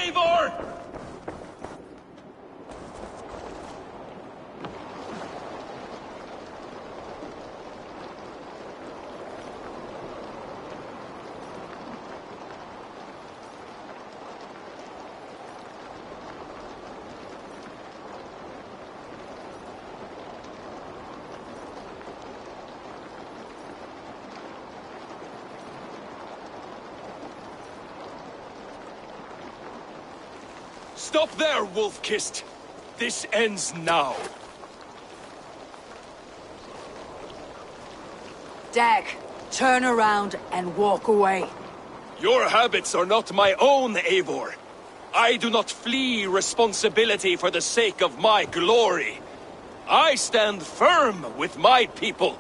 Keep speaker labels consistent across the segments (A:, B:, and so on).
A: Eivor! Stop there, Wolf-Kissed! This ends now.
B: Dag, turn around and walk away.
A: Your habits are not my own, Eivor. I do not flee responsibility for the sake of my glory. I stand firm with my people.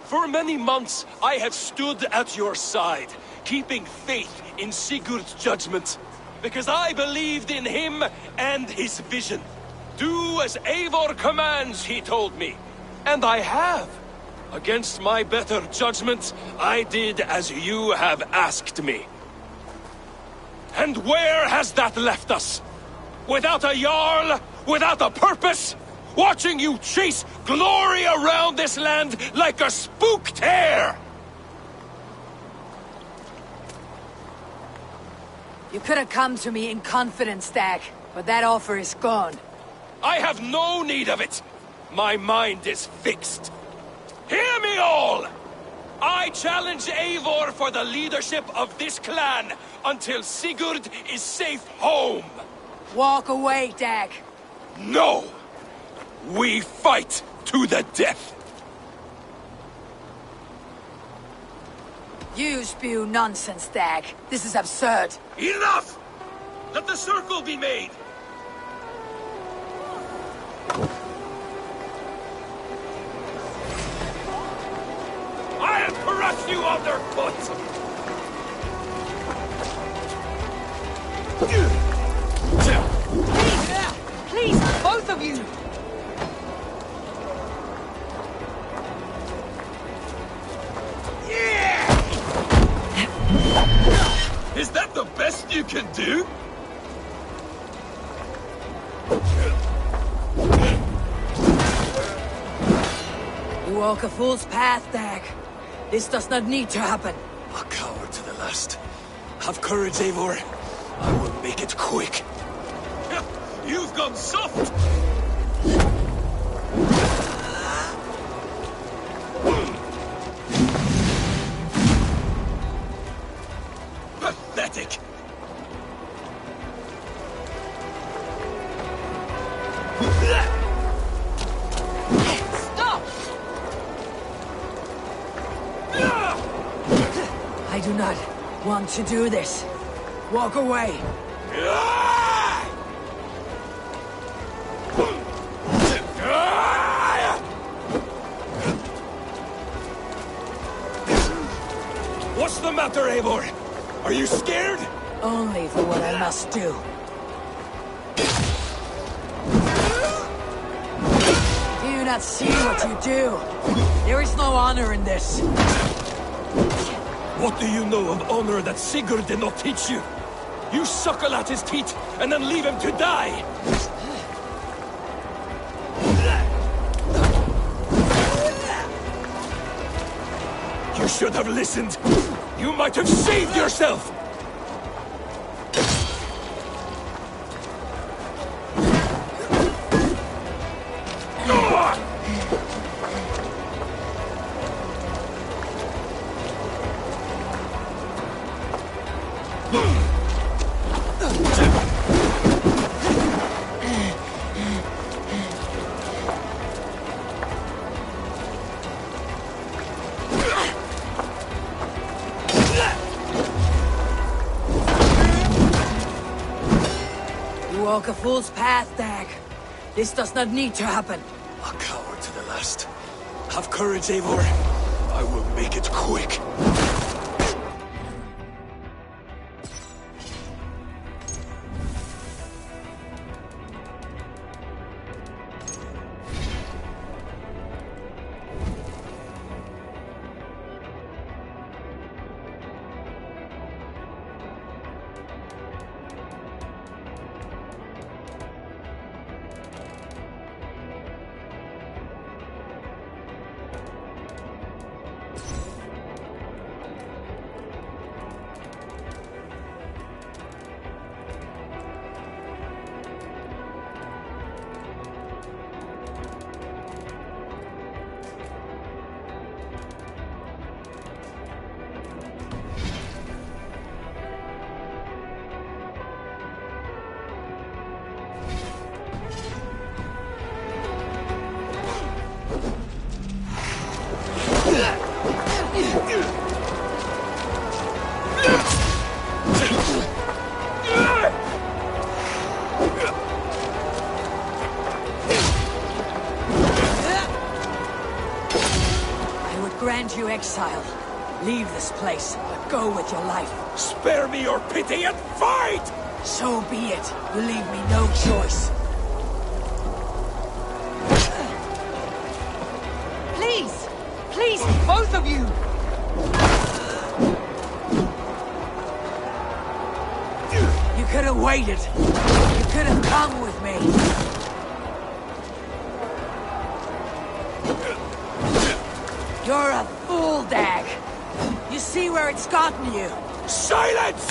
A: For many months, I have stood at your side, keeping faith in Sigurd's judgment. Because I believed in him and his vision. Do as Eivor commands, he told me. And I have. Against my better judgment, I did as you have asked me. And where has that left us? Without a Jarl? Without a purpose? Watching you chase glory around this land like a spooked hare!
B: You could have come to me in confidence, Dag, but that offer is gone.
A: I have no need of it! My mind is fixed. Hear me all! I challenge Eivor for the leadership of this clan until Sigurd is safe home!
B: Walk away, Dag.
A: No! We fight to the death!
B: You spew nonsense, Dag. This is absurd.
A: Enough! Let the circle be made! I'll crush you underfoot!
B: Please, both of you!
A: Is that the best you can do?
B: You walk a fool's path, Dag. This does not need to happen.
A: A coward to the last. Have courage, Eivor. I will make it quick. You've gone soft! Pathetic!
B: Stop! I do not want to do this. Walk away.
A: What's the matter, Eivor? Are you scared?
B: Only for what I must do. Do you not see what you do? There is no honor in this.
A: What do you know of honor that Sigurd did not teach you? You suckle at his teeth and then leave him to die! You should have listened! You might have saved yourself!
B: Walk a fool's path, Dag. This does not need to happen.
A: A coward to the last. Have courage, Eivor. I will make it quick.
B: exile. Leave this place, but go with your life.
A: Spare me your pity and fight!
B: So be it. You leave me no choice. Please! Please, both of you! You could have waited. You could have come with me. You're a fool, Dag. You see where it's gotten you.
A: Silence!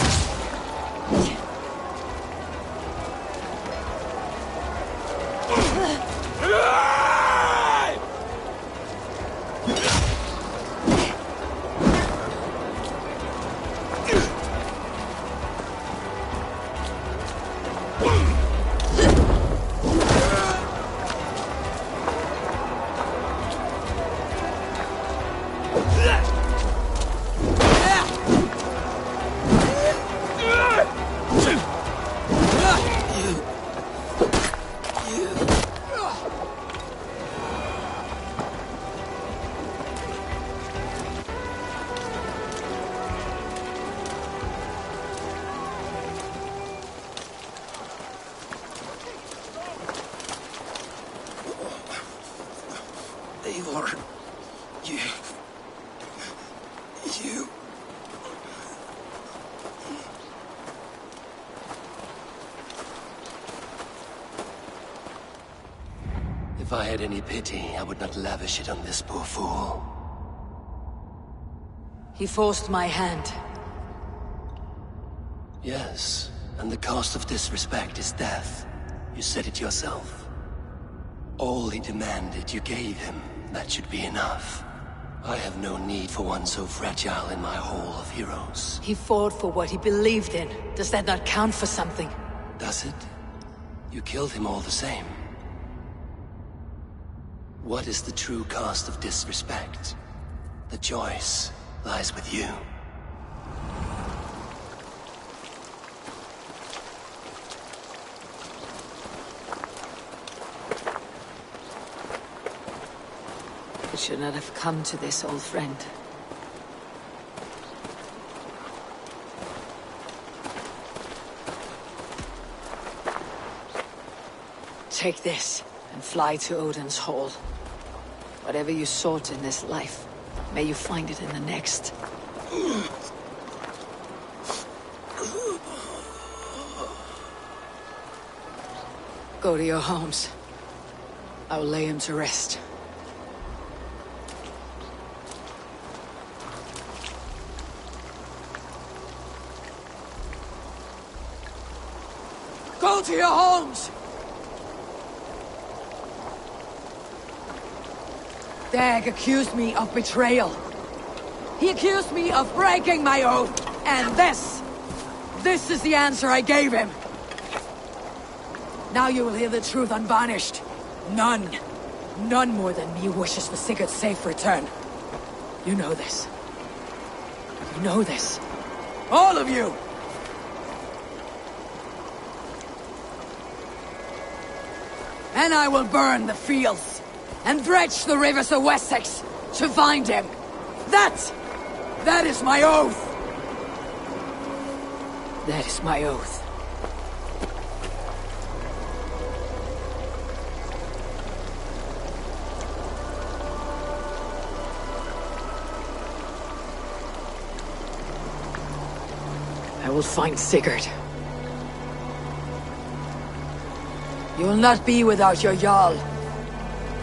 C: Eivor, you...
D: If I had any pity, I would not lavish it on this poor fool.
B: He forced my hand.
D: Yes, and the cost of disrespect is death. You said it yourself. All he demanded, you gave him. That should be enough. I have no need for one so fragile in my hall of heroes.
B: He fought for what he believed in. Does that not count for something?
D: Does it? You killed him all the same. What is the true cost of disrespect? The choice lies with you.
B: It should not have come to this, old friend. Take this, and fly to Odin's Hall. Whatever you sought in this life, may you find it in the next. Go to your homes. I will lay him to rest. Go to your homes! Dag accused me of betrayal. He accused me of breaking my oath. And this is the answer I gave him. Now you will hear the truth unvarnished. None more than me wishes for Sigurd's safe return. You know this. You know this. All of you! And I will burn the fields, and dredge the rivers of Wessex, to find him. That is my oath! That is my oath. I will find Sigurd. You will not be without your Jarl.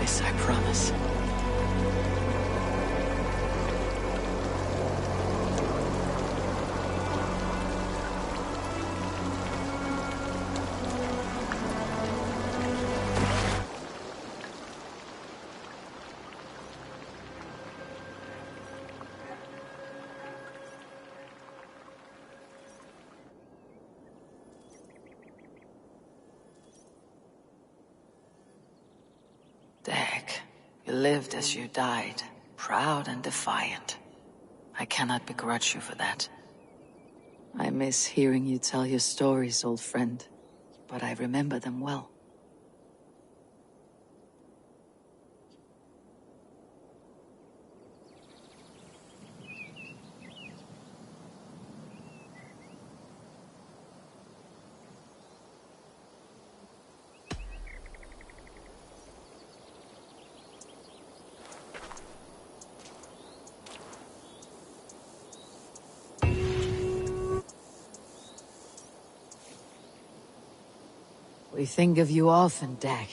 B: This I promise. Dag, you lived as you died, proud and defiant. I cannot begrudge you for that. I miss hearing you tell your stories, old friend, but I remember them well. We think of you often, Dag.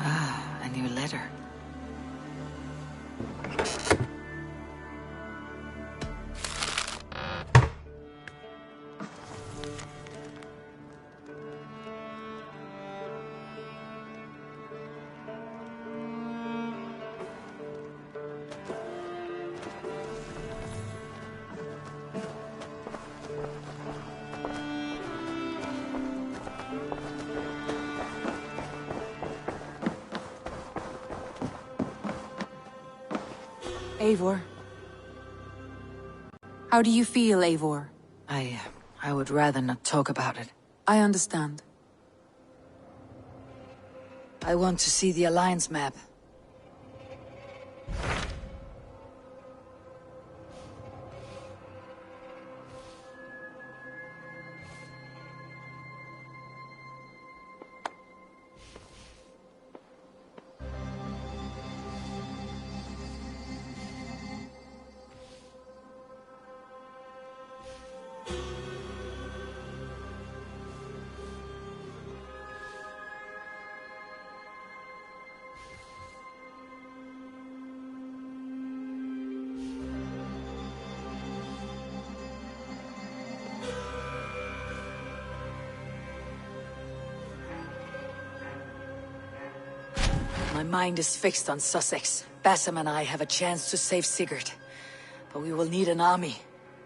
B: Ah, a new letter.
E: Eivor. How do you feel, Eivor?
B: I would rather not talk about it.
E: I understand.
B: I want to see the Alliance map. My mind is fixed on Sussex. Bassam and I have a chance to save Sigurd. But we will need an army.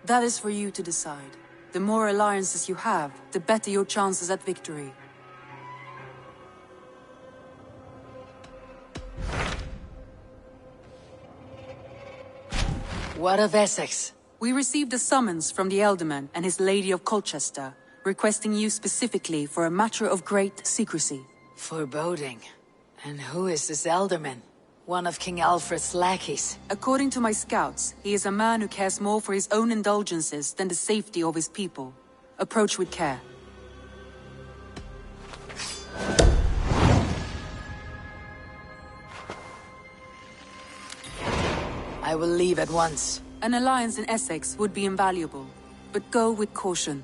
E: That is for you to decide. The more alliances you have, the better your chances at victory.
B: What of Essex?
E: We received a summons from the Ealdorman and his Lady of Colchester, requesting you specifically for a matter of great secrecy.
B: Foreboding. And who is this Ealdorman? One of King Alfred's lackeys.
E: According to my scouts, he is a man who cares more for his own indulgences than the safety of his people. Approach with care.
B: I will leave at once.
E: An alliance in Essex would be invaluable, but go with caution.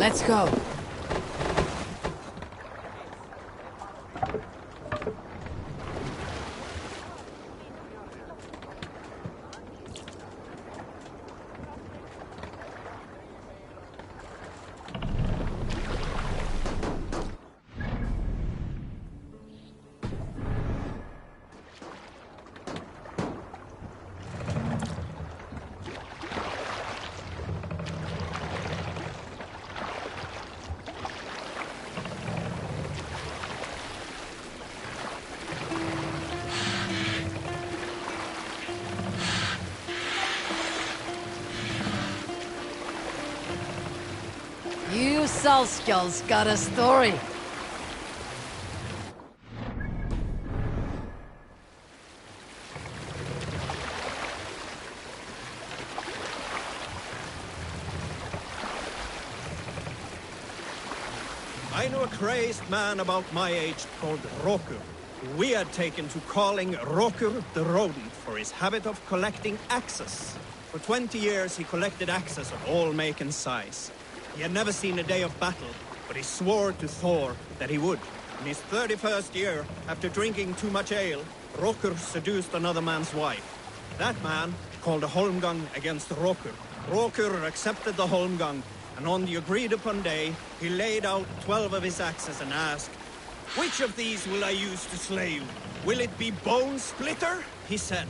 F: Let's go. You Salskulls got a story.
C: I know a crazed man about my age called Roku, who we had taken to calling Rokur the Rodent for his habit of collecting axes. For 20 years he collected axes of all make and size. He had never seen a day of battle, but he swore to Thor that he would. In his 31st year, after drinking too much ale, Rokur seduced another man's wife. That man called a holmgang against Rokur. Rokur accepted the holmgang, and on the agreed-upon day, he laid out 12 of his axes and asked, "Which of these will I use to slay you? Will it be Bone Splitter?" he said.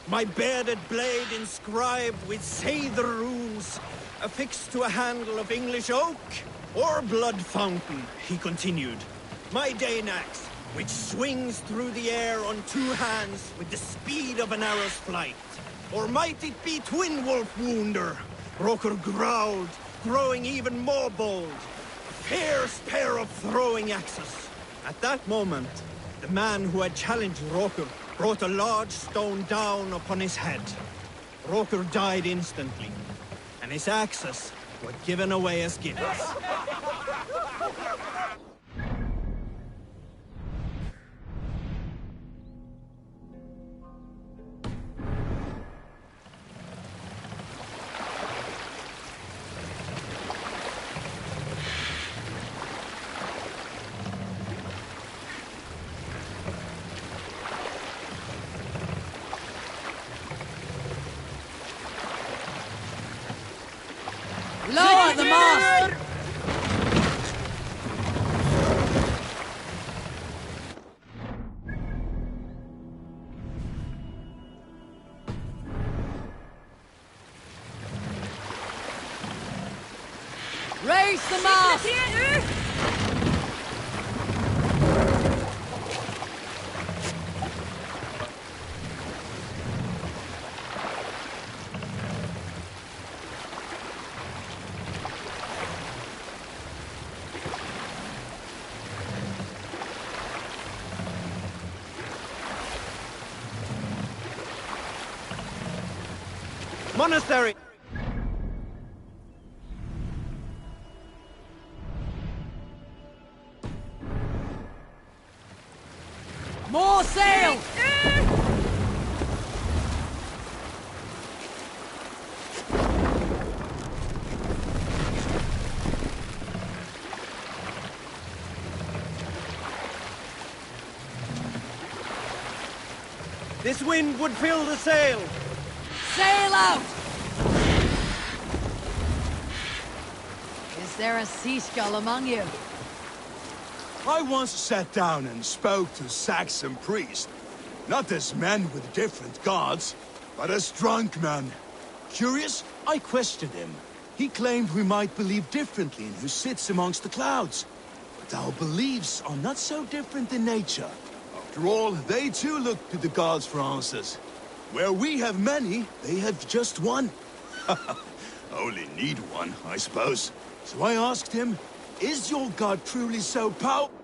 C: "My bearded blade inscribed with Seidr runes, affixed to a handle of English oak? Or Blood Fountain," he continued. "My Dane axe, which swings through the air on 2 hands with the speed of an arrow's flight? Or might it be Twin Wolf Wounder?" Rokur growled, growing even more bold. A fierce pair of throwing axes. At that moment, the man who had challenged Rokur brought a large stone down upon his head. Rokur died instantly, and his axes were given away as gifts.
F: Lower the mast! Raise the mast!
C: Monastery!
F: More sail!
C: This wind would fill the sail!
F: Sail out! Is there a sea skull among you?
G: I once sat down and spoke to Saxon priest. Not as men with different gods, but as drunk men. Curious, I questioned him. He claimed we might believe differently in who sits amongst the clouds. But our beliefs are not so different in nature. After all, they too look to the gods for answers. Where we have many, they have just one. Only need one, I suppose. So I asked him, is your god truly so powerful?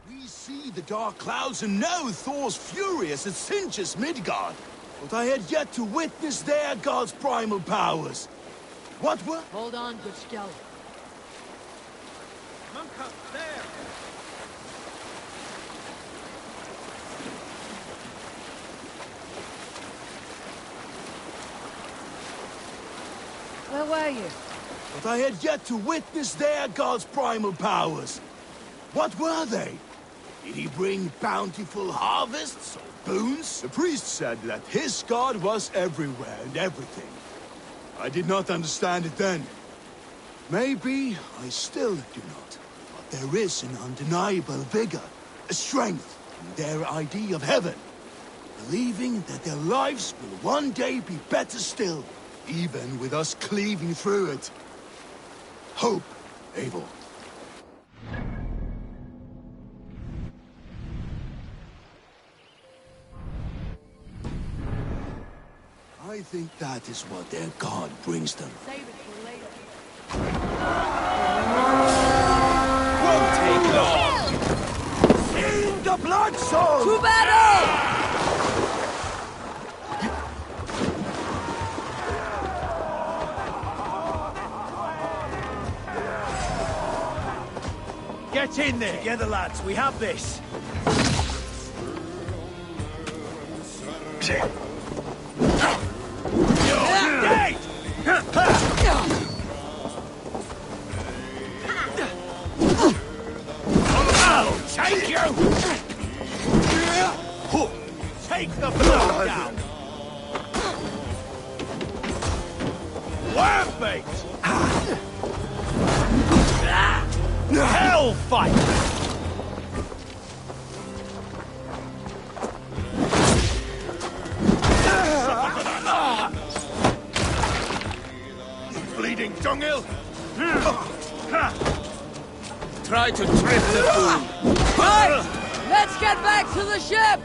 G: We see the dark clouds and know Thor's furious as singes Midgard. But I had yet to witness their god's primal powers. What were...
F: Hold on, good skell.
C: Monk up there!
F: were you?
G: But I had yet to witness their god's primal powers. What were they? Did he bring bountiful harvests or boons? The priest said that his god was everywhere and everything. I did not understand it then. Maybe I still do not. But there is an undeniable vigor, a strength in their idea of heaven. Believing that their lives will one day be better still, even with us cleaving through it. Hope, Abel. I think that is what their god brings them.
F: Save it for later.
A: Won't take long!
G: In the blood zone!
F: To battle!
C: Get in there! Together, lads, we have this!
G: Take you! Take the blow down! Wormbait! Hell fight! Bleeding dunghill!
A: Try to trip the fool.
F: Right! Let's get back to the ship!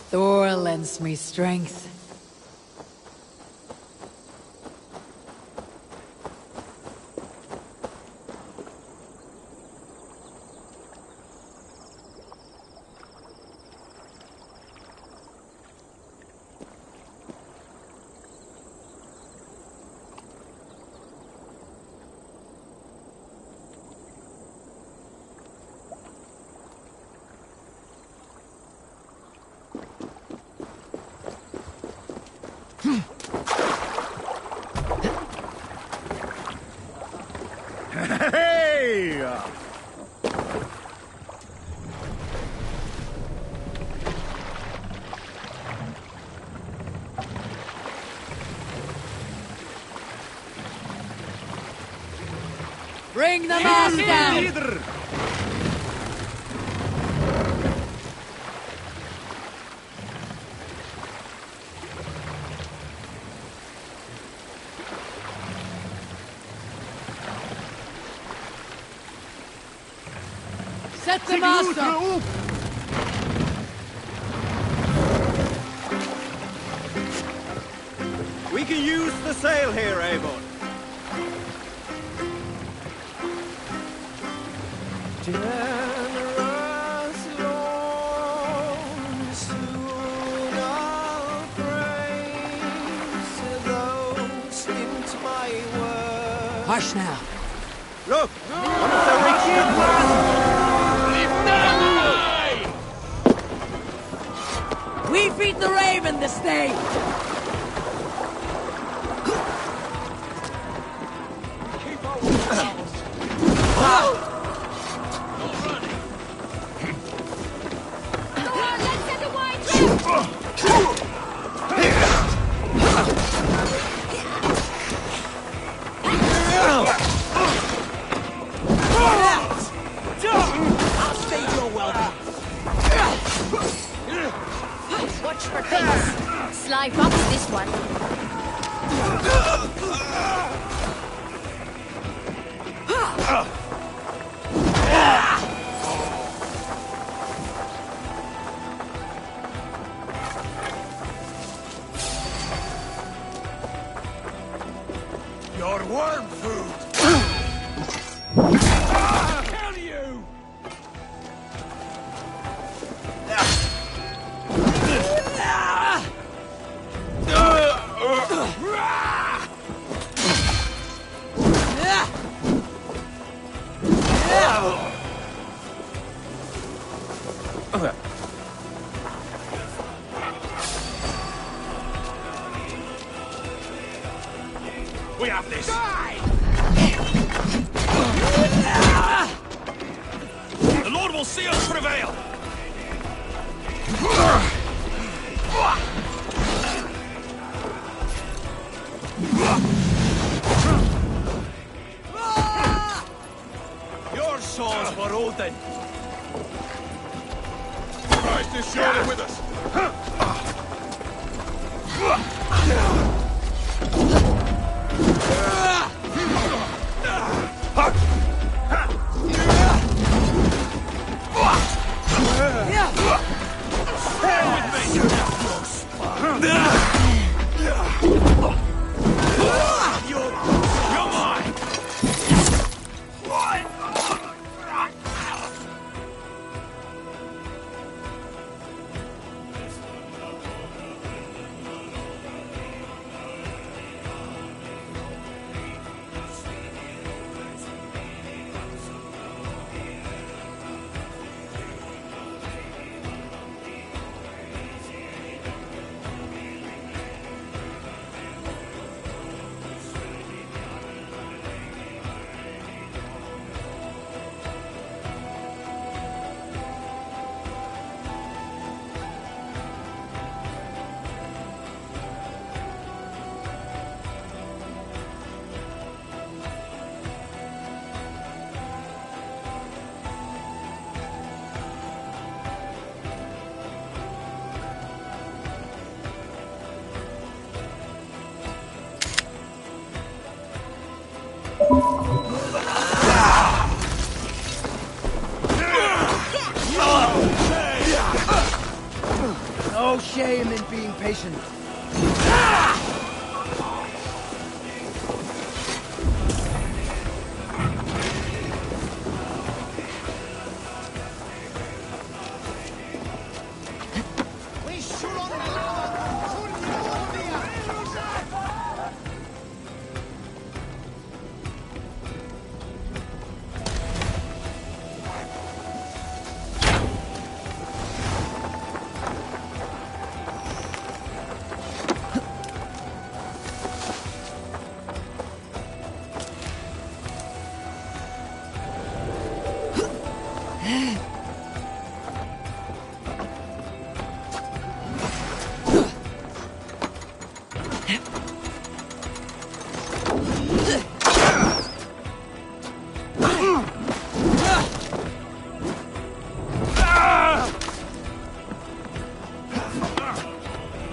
F: Thor lends me strength.
G: Hey!
F: Bring the mast down! Set the mast up!
C: We can use the sail here, Eivor. Generous Lord, soon I'll praise those into my word.
F: Hush now.
C: Look! One of the rich
F: We beat the raven this day!
H: Watch for things. Sly fox this one.
G: Your worm food! Kill you! We have this! The Lord will see us prevail! Your swords for Odin! Christ is surely with us!
F: No shame in being patient.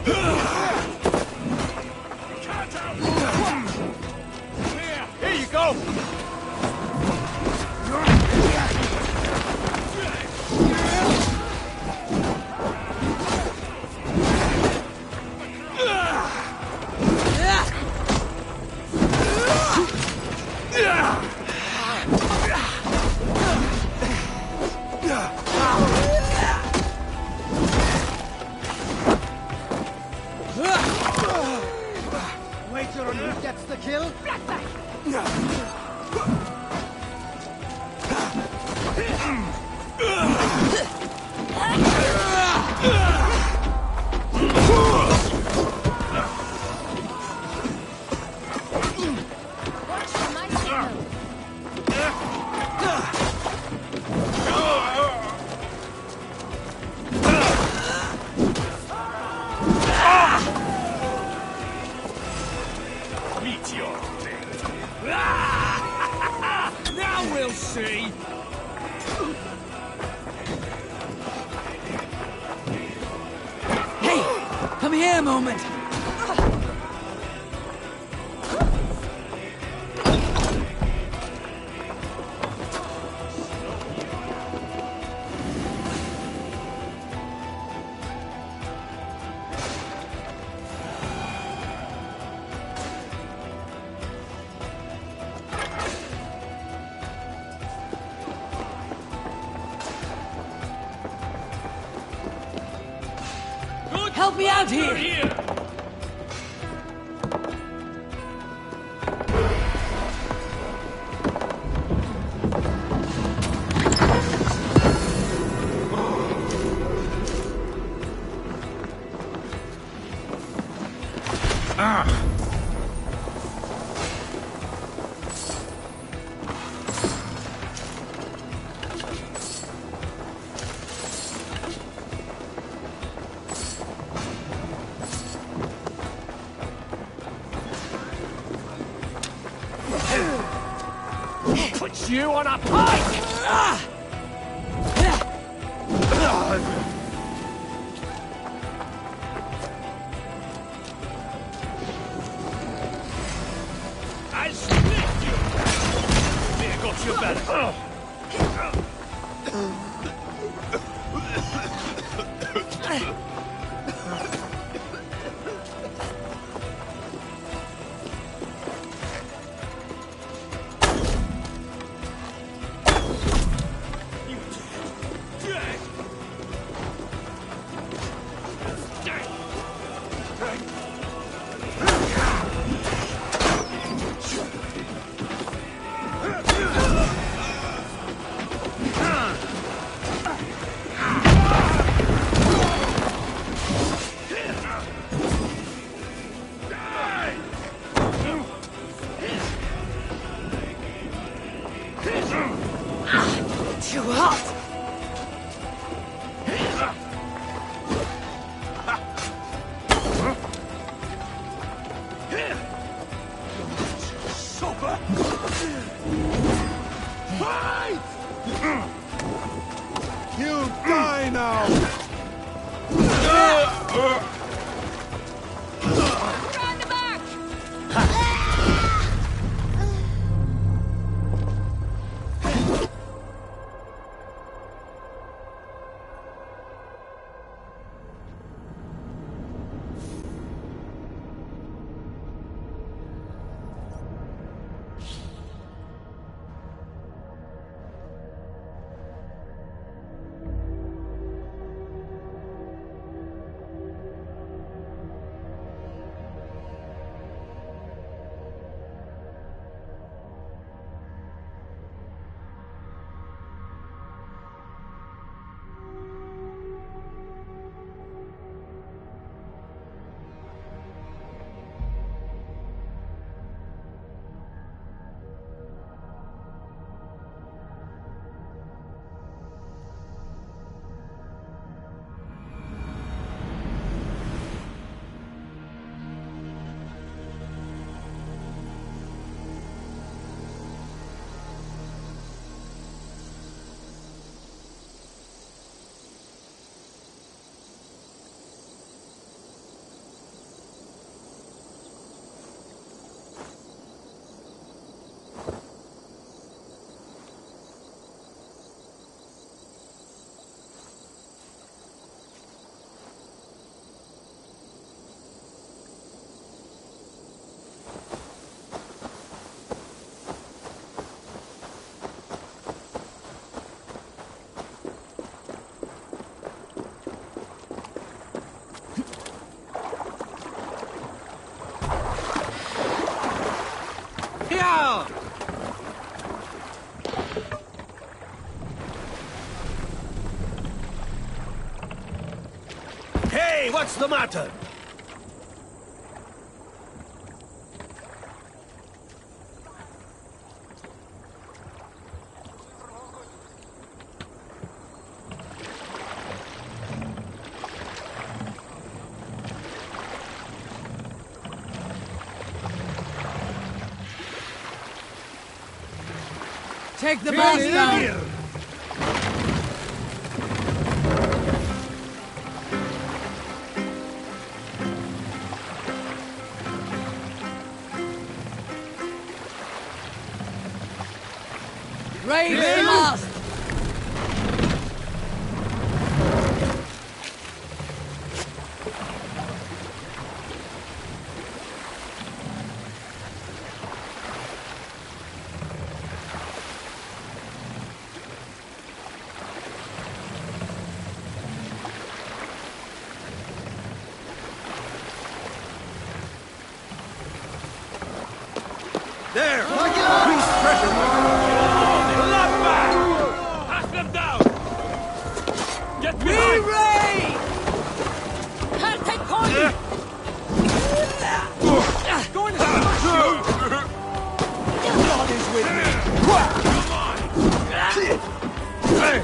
A: Here you go!
I: Wager on who gets the kill?
H: Watch for my signal.
A: Meteor thing. Now we'll see!
F: Hey! Come here a moment! Help me out here!
A: Put you on a pike! I split you! There got you better.
J: Hey, what's the matter?
F: Take the boss down!
J: Here.
F: Raise the mast!
J: There! Increase pressure!
A: Lock back! Pass them down! Get behind!
F: Ray! Can't take point!
A: Go and have
J: God is with me!
A: Come on!
J: Hey!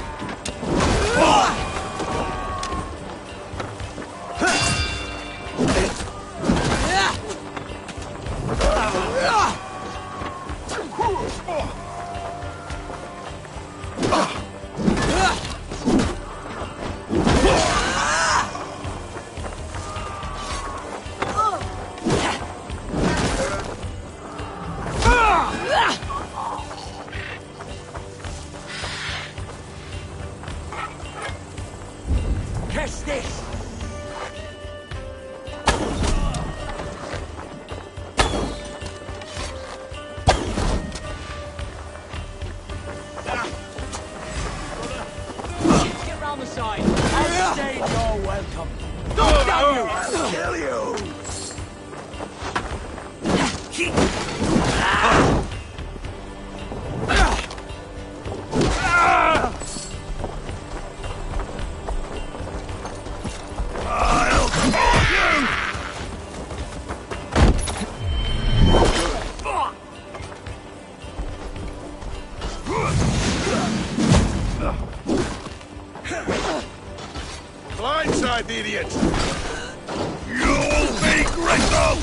F: Catch this!
A: Get round the side! I'll stay, you're welcome!
J: I'll kill you! Blindside the idiot! You'll be grateful!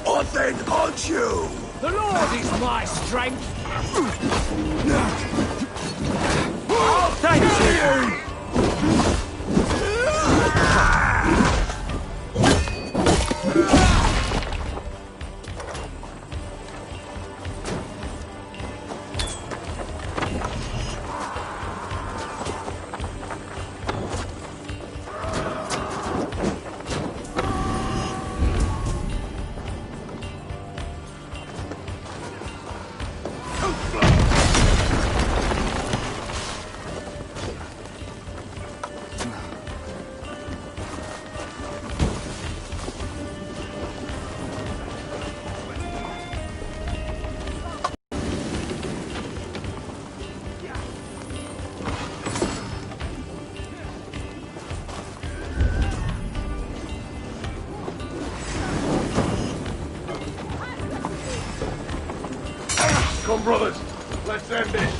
J: Or then punch you!
F: The Lord is my strength!
J: I'll thank you! Come, brothers. Let's end this.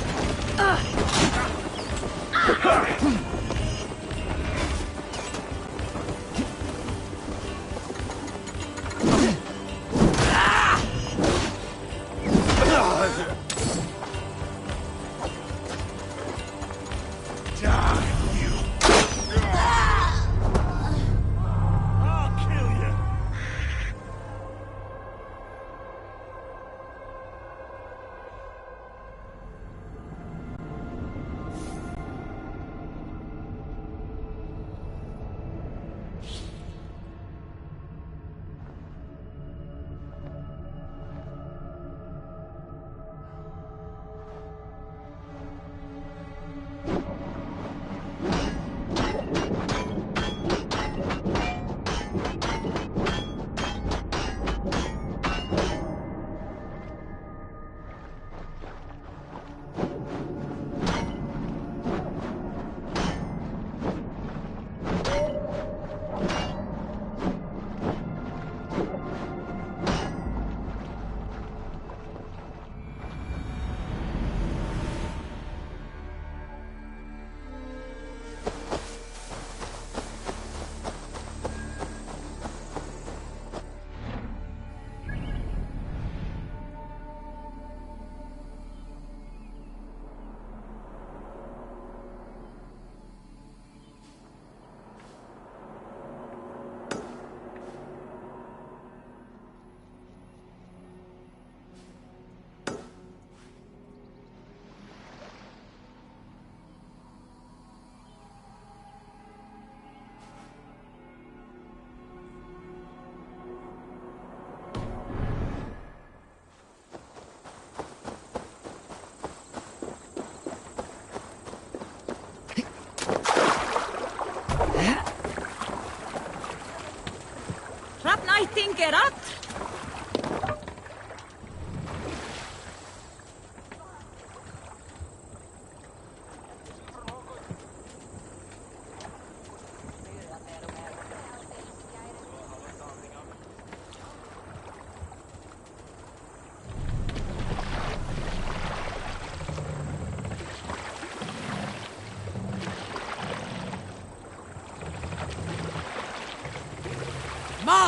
F: get up!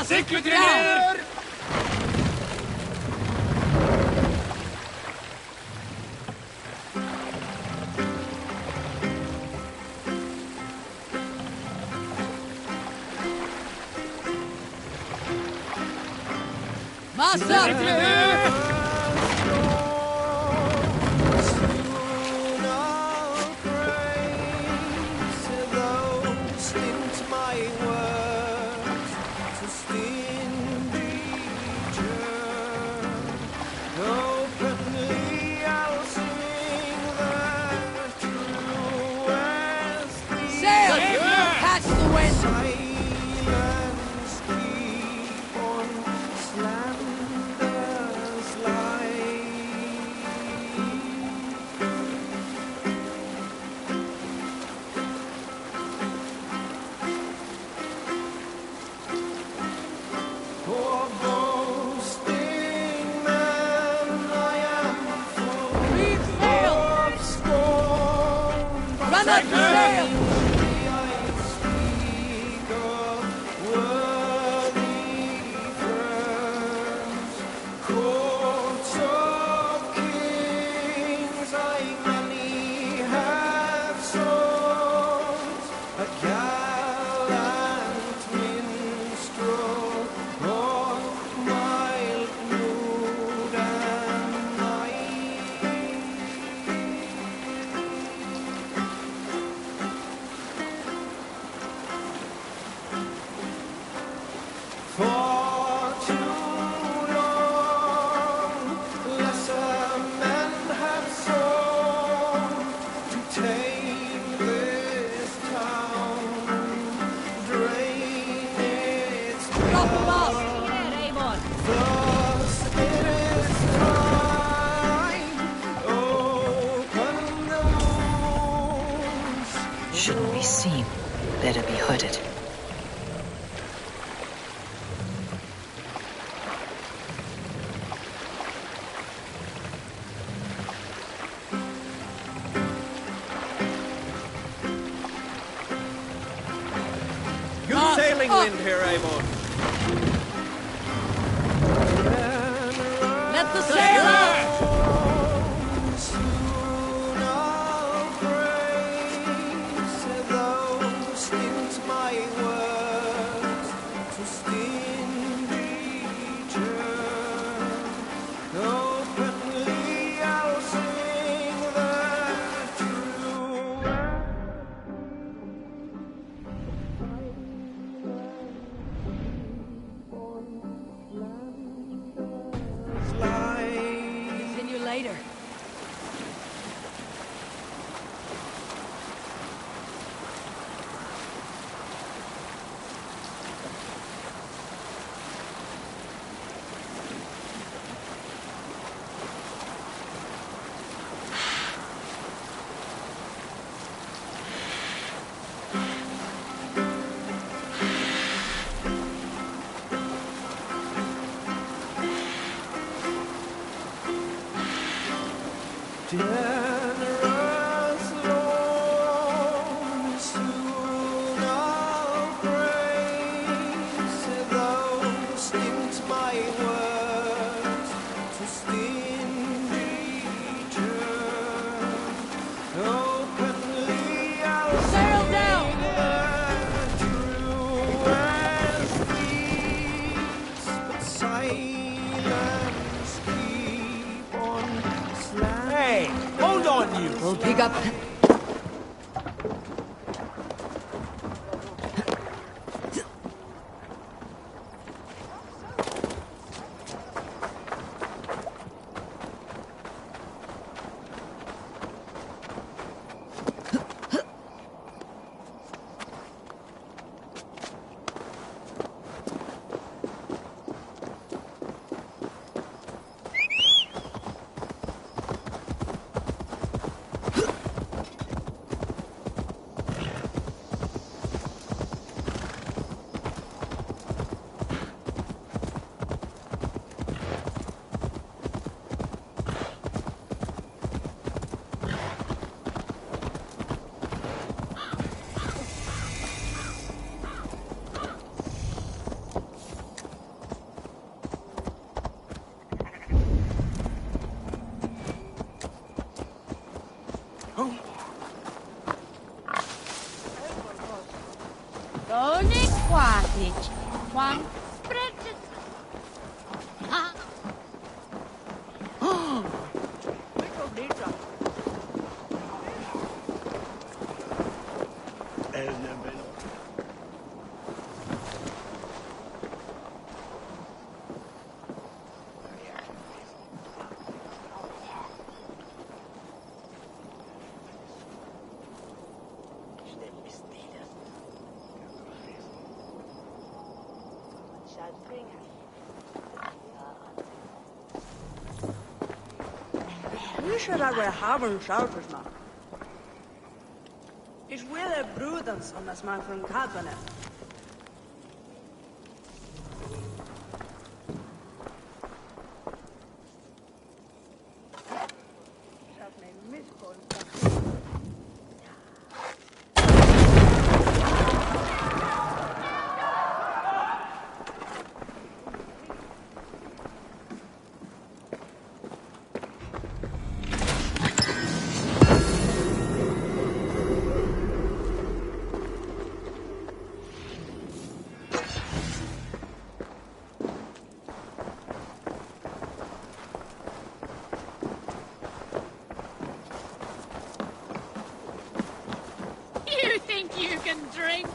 A: Secret down!
F: Master!
B: Shouldn't be seen. Better be hooded.
C: Good sailing wind here, Amon.
F: Let the sail out! Later. We'll pick up...
H: snitch. One spread it.
F: Nu zullen we hebben schaupers maken. Ik wil er broeders anders maar van Katwanen.
H: You think you can drink?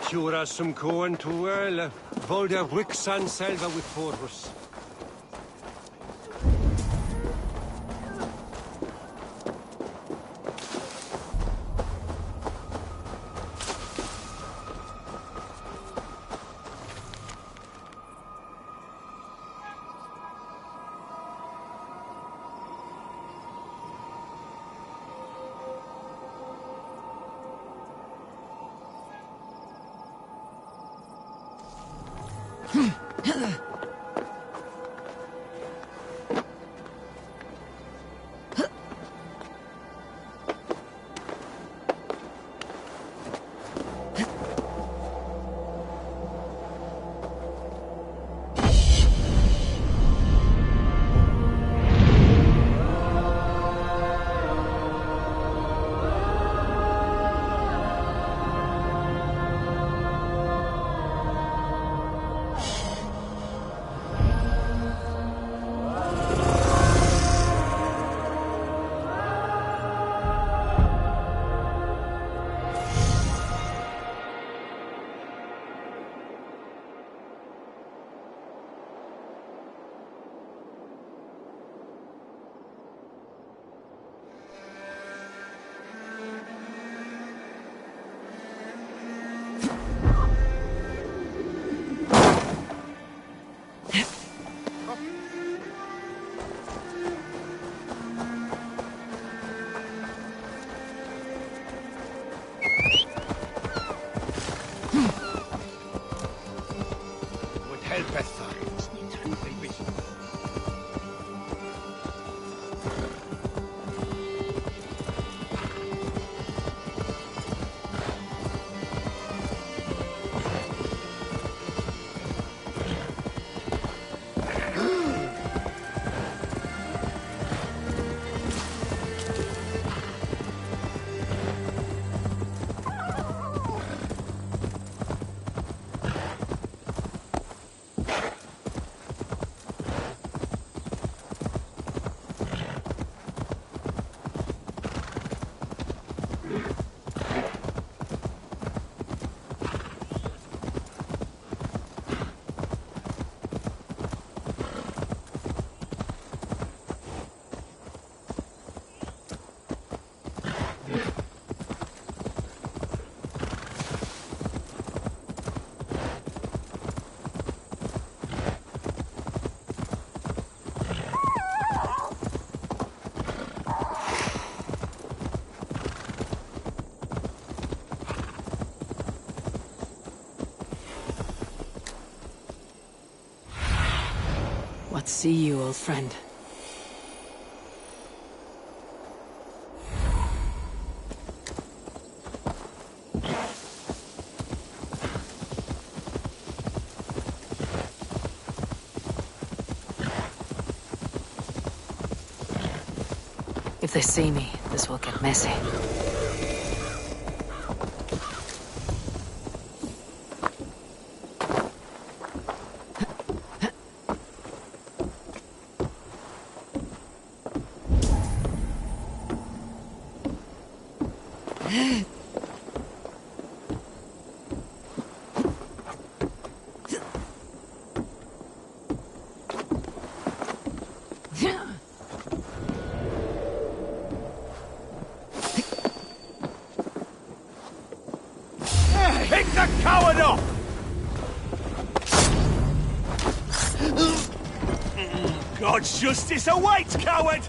K: Cura som koen tuele, volder Wixan selva with forus.
B: What see you, old friend? If they see me, this will get messy.
J: Pick the coward up! God's justice awaits, coward!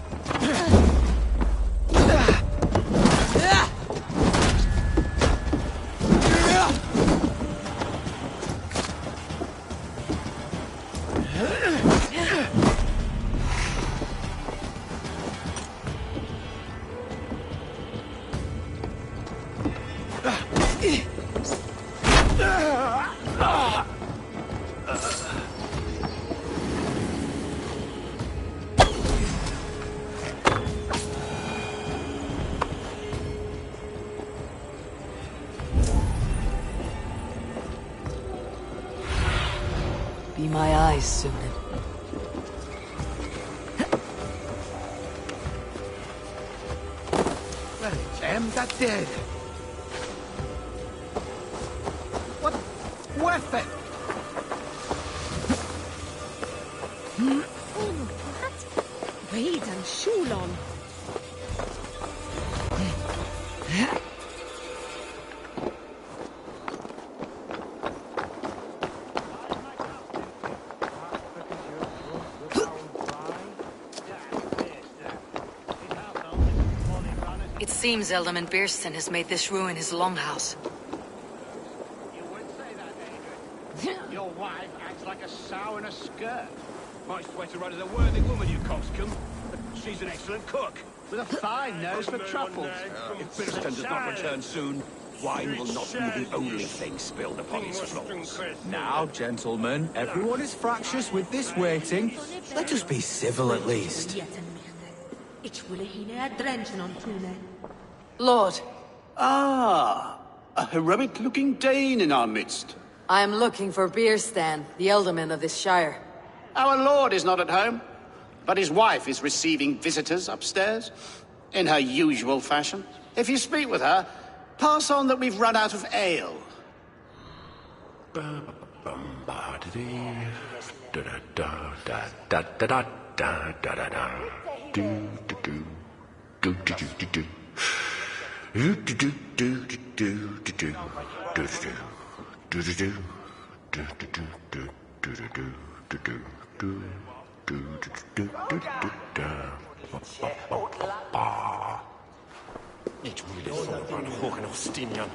B: Be my eyes soon.
I: Well, damn that dead. What weapon?
H: Wait, and Shulon.
B: It seems Alderman Biersten has made this ruin his longhouse.
J: You would say that, Adrian. Your wife acts like a sow in a skirt. Might swear to run as a worthy woman, you coxcomb. She's an excellent cook, with a fine nose for truffles. If Biersten does not return soon, wine will not be the only thing spilled upon his floors.
L: Now, gentlemen, everyone is fractious with this waiting. Let us be civil at least.
B: Lord,
M: Ah, a heroic-looking Dane in our midst.
B: I am looking for Bierstan, the alderman of this shire.
M: Our lord is not at home, but his wife is receiving visitors upstairs, in her usual fashion. If you speak with her, pass on that we've run out of ale.
J: Niet moeilijk voor een hoog en Ostinian.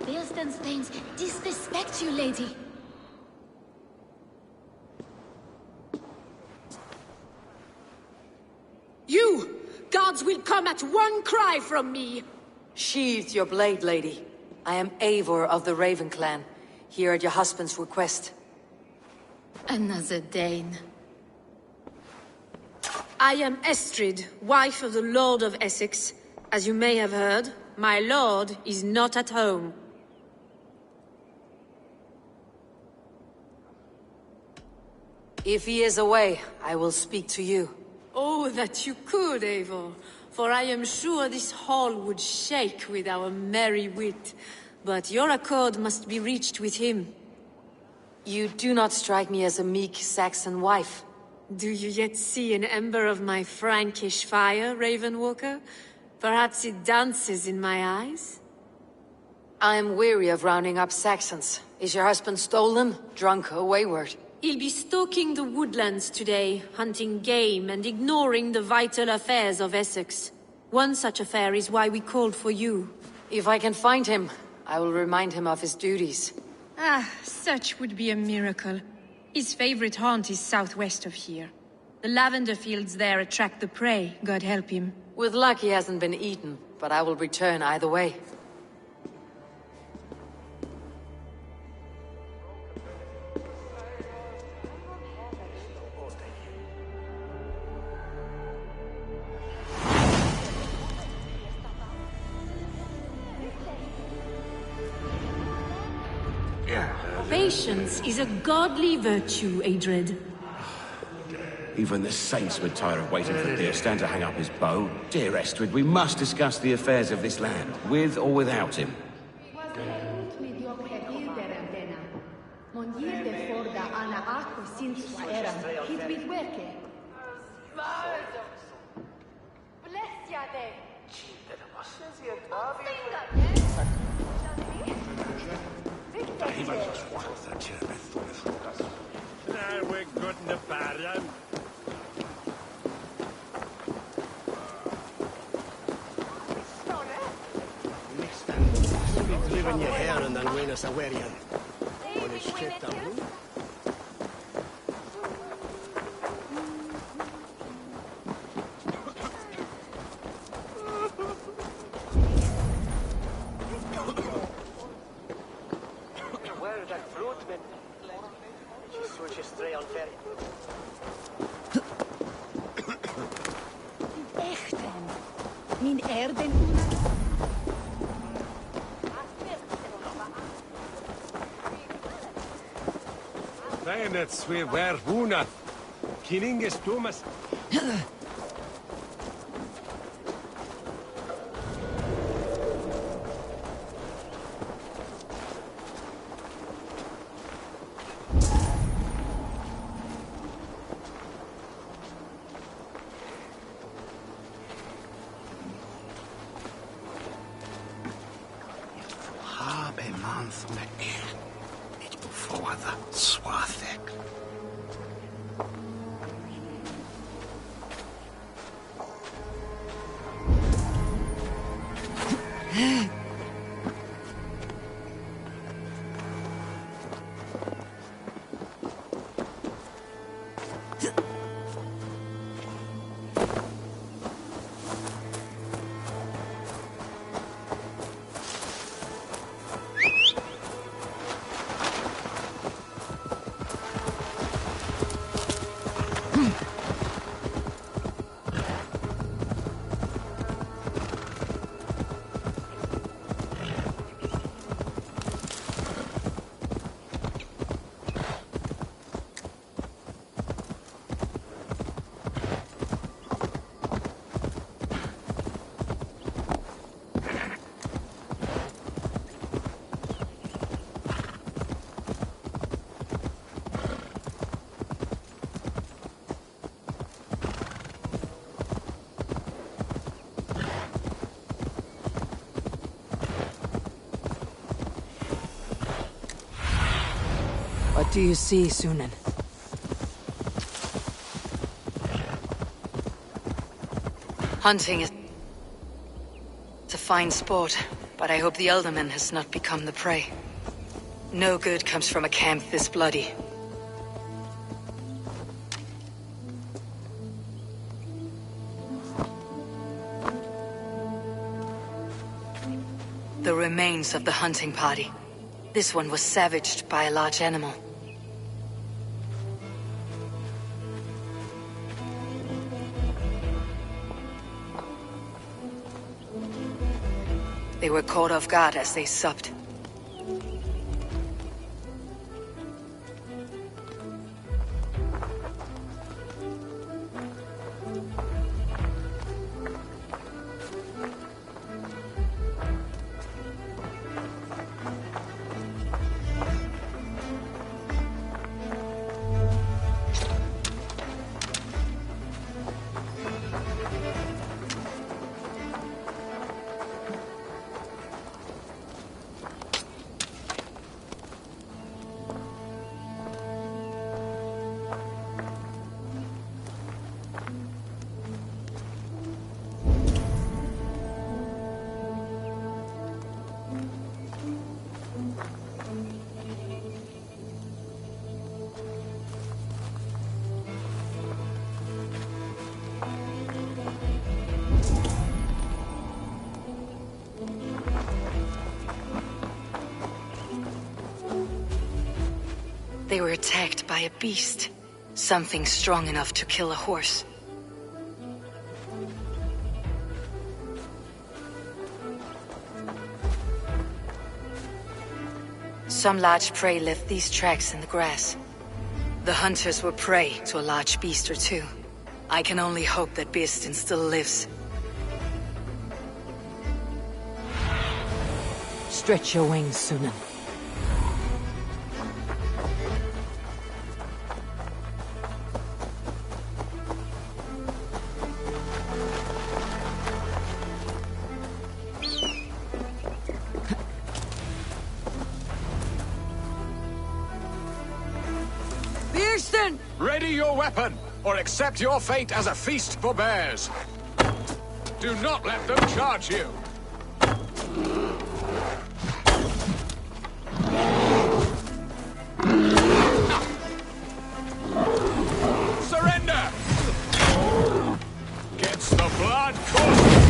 H: Biersten's Thanes disrespect you, lady.
F: You! Gods will come at one cry from me!
B: Sheathe your blade, lady. I am Eivor of the Raven clan, here at your husband's request.
H: Another Dane.
F: I am Estrid, wife of the Lord of Essex. As you may have heard, my lord is not at home.
B: If he is away, I will speak to you.
F: Oh, that you could, Eivor. For I am sure this hall would shake with our merry wit. But your accord must be reached with him.
B: You do not strike me as a meek Saxon wife.
F: Do you yet see an ember of my Frankish fire, Ravenwalker? Perhaps it dances in my eyes?
B: I am weary of rounding up Saxons. Is your husband stolen, drunk, or wayward?
F: He'll be stalking the woodlands today, hunting game and ignoring the vital affairs of Essex. One such affair is why we called for you.
B: If I can find him, I will remind him of his duties.
N: Ah, such would be a miracle. His favorite haunt is southwest of here. The lavender fields there attract the prey, God help him.
B: With luck he hasn't been eaten, but I will return either way.
F: Patience is a godly virtue, Adred.
O: Even the saints would tire of waiting for Dearstan to hang up his bow. Dear Estrid, we must discuss the affairs of this land, with or without him.
K: We're good in the Baron.
I: Live in your hair and then win us a warrior. On his shit down.
P: Where is that fruit, man? Just switch a stray on ferry.
H: Echten. Min erden.
K: Bayonets, we were Huna. Kininges Thomas.
I: Habe man som är inte på fåda swathek.
B: What do you see, Sunan? Hunting is a fine sport, but I hope the Elderman has not become the prey. No good comes from a camp this bloody. The remains of the hunting party. This one was savaged by a large animal. They were caught off guard as they supped. They were attacked by a beast. Something strong enough to kill a horse. Some large prey left these tracks in the grass. The hunters were prey to a large beast or two. I can only hope that Beastin still lives. Stretch your wings, Sunan.
J: Ready your weapon, or accept your fate as a feast for bears. Do not let them charge you. Surrender! Gets the blood coursing.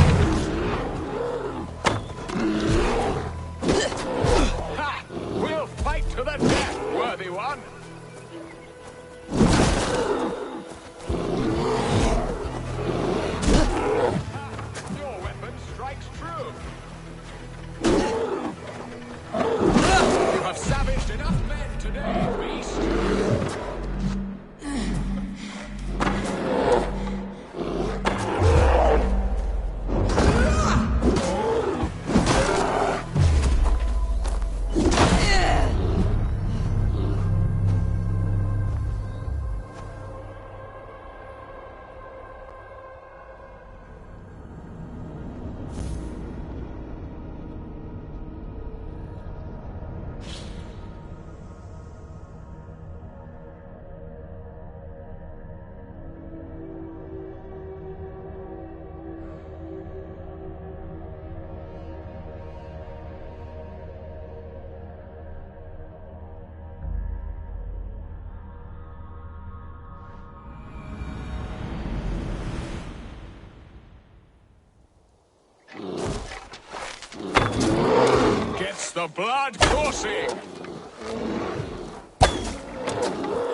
J: Ha! We'll fight to the death, worthy one. Your weapon strikes true. You have savaged enough men today, beast. Gets the blood coursing.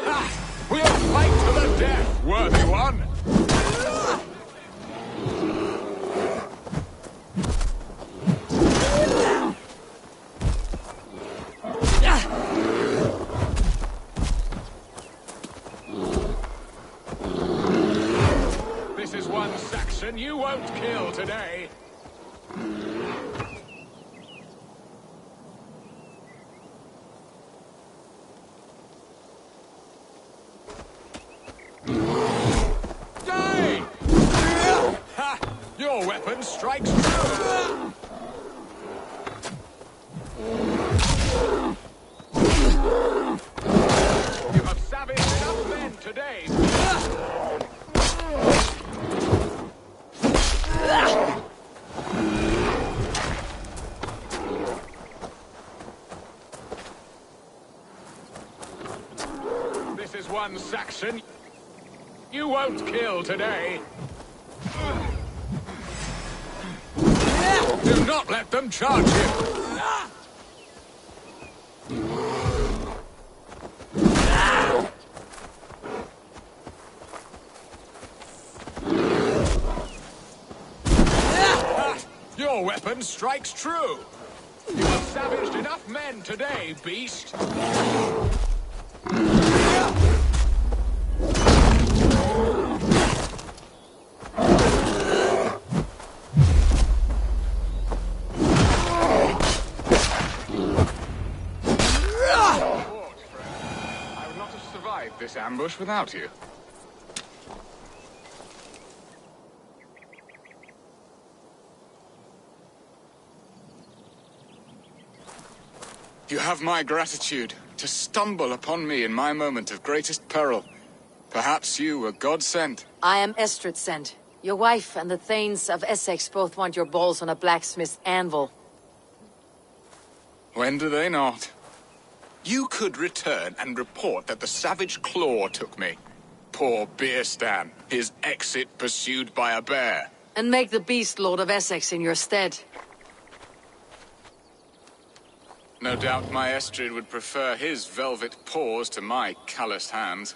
J: Ha! We'll fight to the death, worthy one. This is one Saxon you won't kill today. Die! Ha! Your weapon strikes true. You have savaged enough men today. This is one Saxon you won't kill today. Do not let them charge you. Your weapon strikes true. You have savaged enough men today, beast. I would not have survived this ambush without you. You have my gratitude to stumble upon me in my moment of greatest peril. Perhaps you were God-sent.
B: I am Estrid sent. Your wife and the Thanes of Essex both want your balls on a blacksmith's anvil.
J: When do they not? You could return and report that the savage Claw took me. Poor Beerstan, his exit pursued by a bear.
B: And make the beast Lord of Essex in your stead.
J: No doubt my Estrid would prefer his velvet paws to my calloused hands.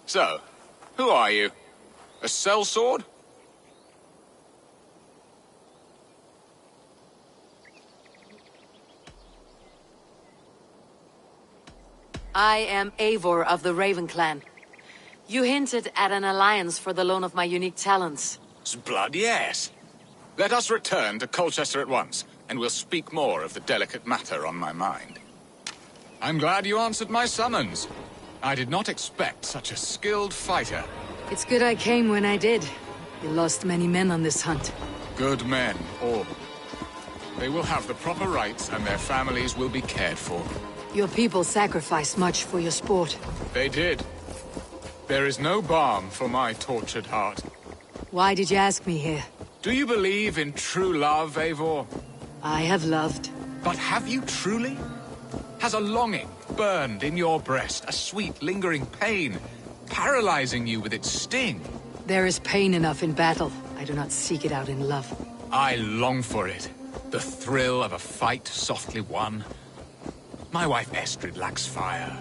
J: So, who are you? A sellsword?
B: I am Eivor of the Raven Clan. You hinted at an alliance for the loan of my unique talents.
Q: Blood, yes. Let us return to Colchester at once, and we'll speak more of the delicate matter on my mind. I'm glad you answered my summons. I did not expect such a skilled fighter.
B: It's good I came when I did. You lost many men on this hunt.
Q: Good men, all. They will have the proper rights, and their families will be cared for.
B: Your people sacrificed much for your sport.
Q: They did. There is no balm for my tortured heart.
B: Why did you ask me here?
Q: Do you believe in true love, Eivor?
B: I have loved.
Q: But have you truly? Has a longing burned in your breast, a sweet, lingering pain, paralyzing you with its sting?
B: There is pain enough in battle. I do not seek it out in love.
Q: I long for it. The thrill of a fight softly won. My wife Estrid lacks fire.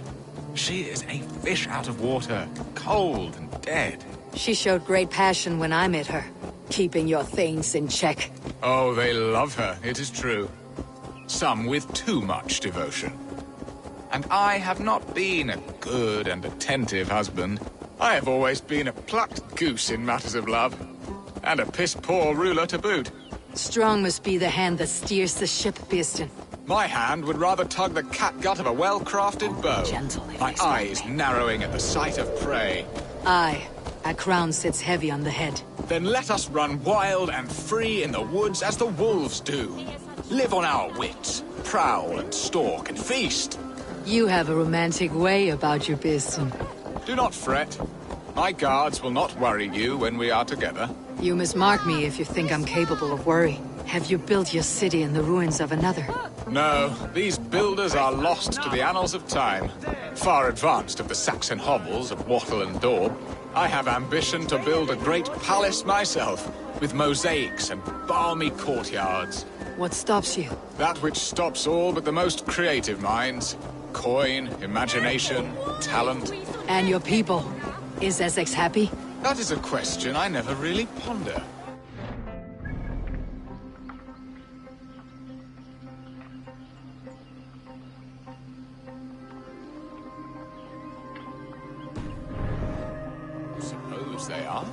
Q: She is a fish out of water, cold and dead.
B: She showed great passion when I met her, keeping your things in check.
Q: Oh, they love her, it is true. Some with too much devotion. And I have not been a good and attentive husband. I have always been a plucked goose in matters of love. And a piss-poor ruler to boot.
B: Strong must be the hand that steers the ship, Beeston.
Q: My hand would rather tug the catgut of a well-crafted bow.
B: Gentle,
Q: my eyes narrowing at the sight of prey.
B: Aye, a crown sits heavy on the head.
Q: Then let us run wild and free in the woods as the wolves do. Live on our wits, prowl and stalk and feast.
B: You have a romantic way about you, Beeston.
Q: Do not fret. My guards will not worry you when we are together.
B: You must mark me if you think I'm capable of worry. Have you built your city in the ruins of another?
Q: No, these builders are lost to the annals of time. Far advanced of the Saxon hovels of Wattle and Daub. I have ambition to build a great palace myself, with mosaics and balmy courtyards.
B: What stops you?
Q: That which stops all but the most creative minds. Coin, imagination, talent.
B: And your people? Is Essex happy?
Q: That is a question I never really ponder. Suppose they are?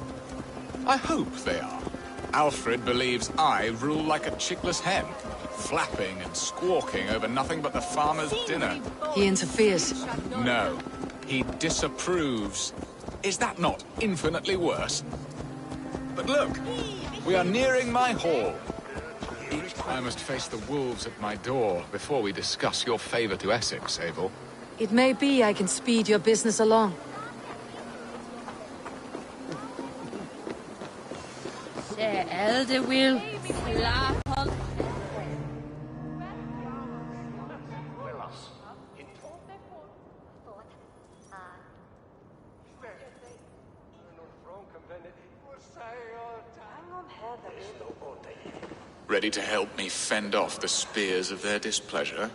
Q: I hope they are. Alfred believes I rule like a chickless hen, flapping and squawking over nothing but the farmer's dinner.
B: He interferes.
Q: No, he disapproves. Is that not infinitely worse? But look, we are nearing my hall. I must face the wolves at my door before we discuss your favor to Essex, Eivor.
B: It may be I can speed your business along.
F: The elder will laugh on.
Q: Ready to help me fend off the spears of their displeasure?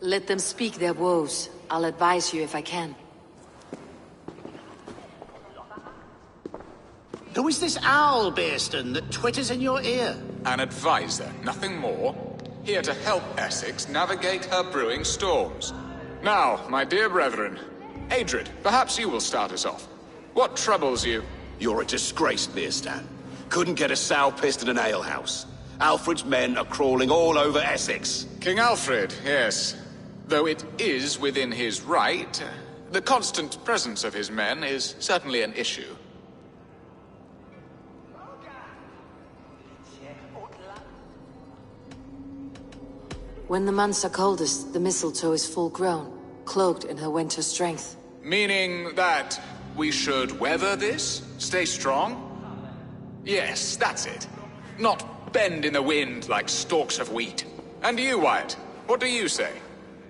B: Let them speak their woes. I'll advise you if I can.
M: Who is this owl, Beeston, that twitters in your ear?
Q: An advisor, nothing more. Here to help Essex navigate her brewing storms. Now, my dear brethren, Adrid, perhaps you will start us off. What troubles you?
O: You're a disgrace, Beerstan. Couldn't get a sow pissed in an alehouse. Alfred's men are crawling all over Essex.
Q: King Alfred, yes. Though it is within his right, the constant presence of his men is certainly an issue.
B: When the months are coldest, the mistletoe is full grown, cloaked in her winter strength.
Q: Meaning that we should weather this? Stay strong? Yes, that's it. Not bend in the wind like stalks of wheat. And you, Wyatt, what do you say?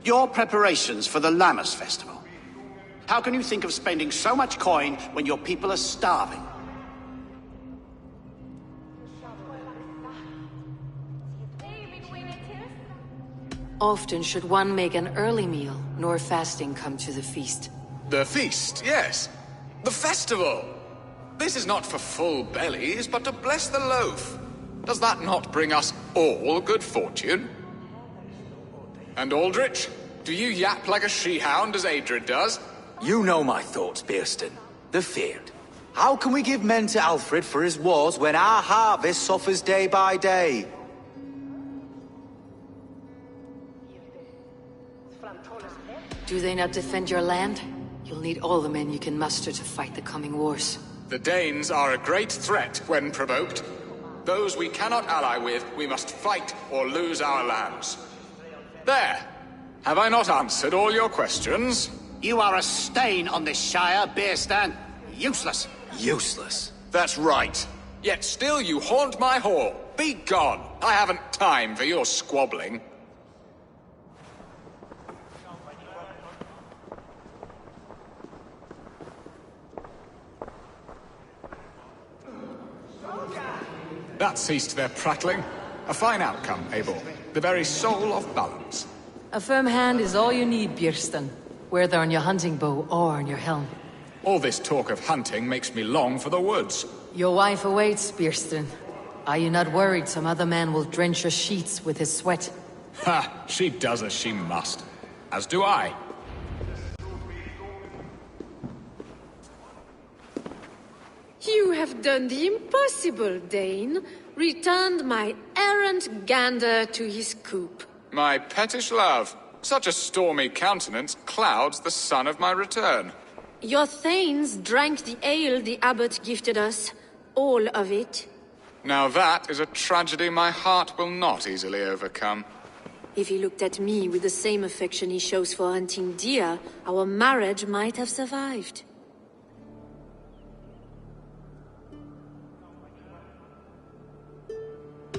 M: Your preparations for the Lammas festival. How can you think of spending so much coin when your people are starving?
B: Often should one make an early meal, nor fasting come to the feast.
Q: The feast, yes. The festival! This is not for full bellies, but to bless the loaf. Does that not bring us all good fortune? And Aldrich, Do you yap like a she-hound as Adrid does?
L: You know my thoughts, Bearston. The feared. How can we give men to Alfred for his wars when our harvest suffers day by day?
B: Do they not defend your land? You'll need all the men you can muster to fight the coming wars.
Q: The Danes are a great threat when provoked. Those we cannot ally with, we must fight or lose our lands. There! Have I not answered all your questions?
M: You are a stain on this Shire, Bearstan. Useless.
L: Useless?
Q: That's right. Yet still you haunt my hall. Be gone. I haven't time for your squabbling. That ceased their prattling. A fine outcome, Eivor. The very soul of balance.
B: A firm hand is all you need, Björsten. Whether on your hunting bow or on your helm.
Q: All this talk of hunting makes me long for the woods.
B: Your wife awaits, Björsten. Are you not worried some other man will drench your sheets with his sweat?
Q: Ha! She does as she must. As do I.
F: You have done the impossible, Dane. Returned my errant gander to his coop.
Q: My pettish love. Such a stormy countenance clouds the sun of my return.
F: Your thanes drank the ale the abbot gifted us. All of it.
Q: Now that is a tragedy my heart will not easily overcome.
F: If he looked at me with the same affection he shows for hunting deer, our marriage might have survived.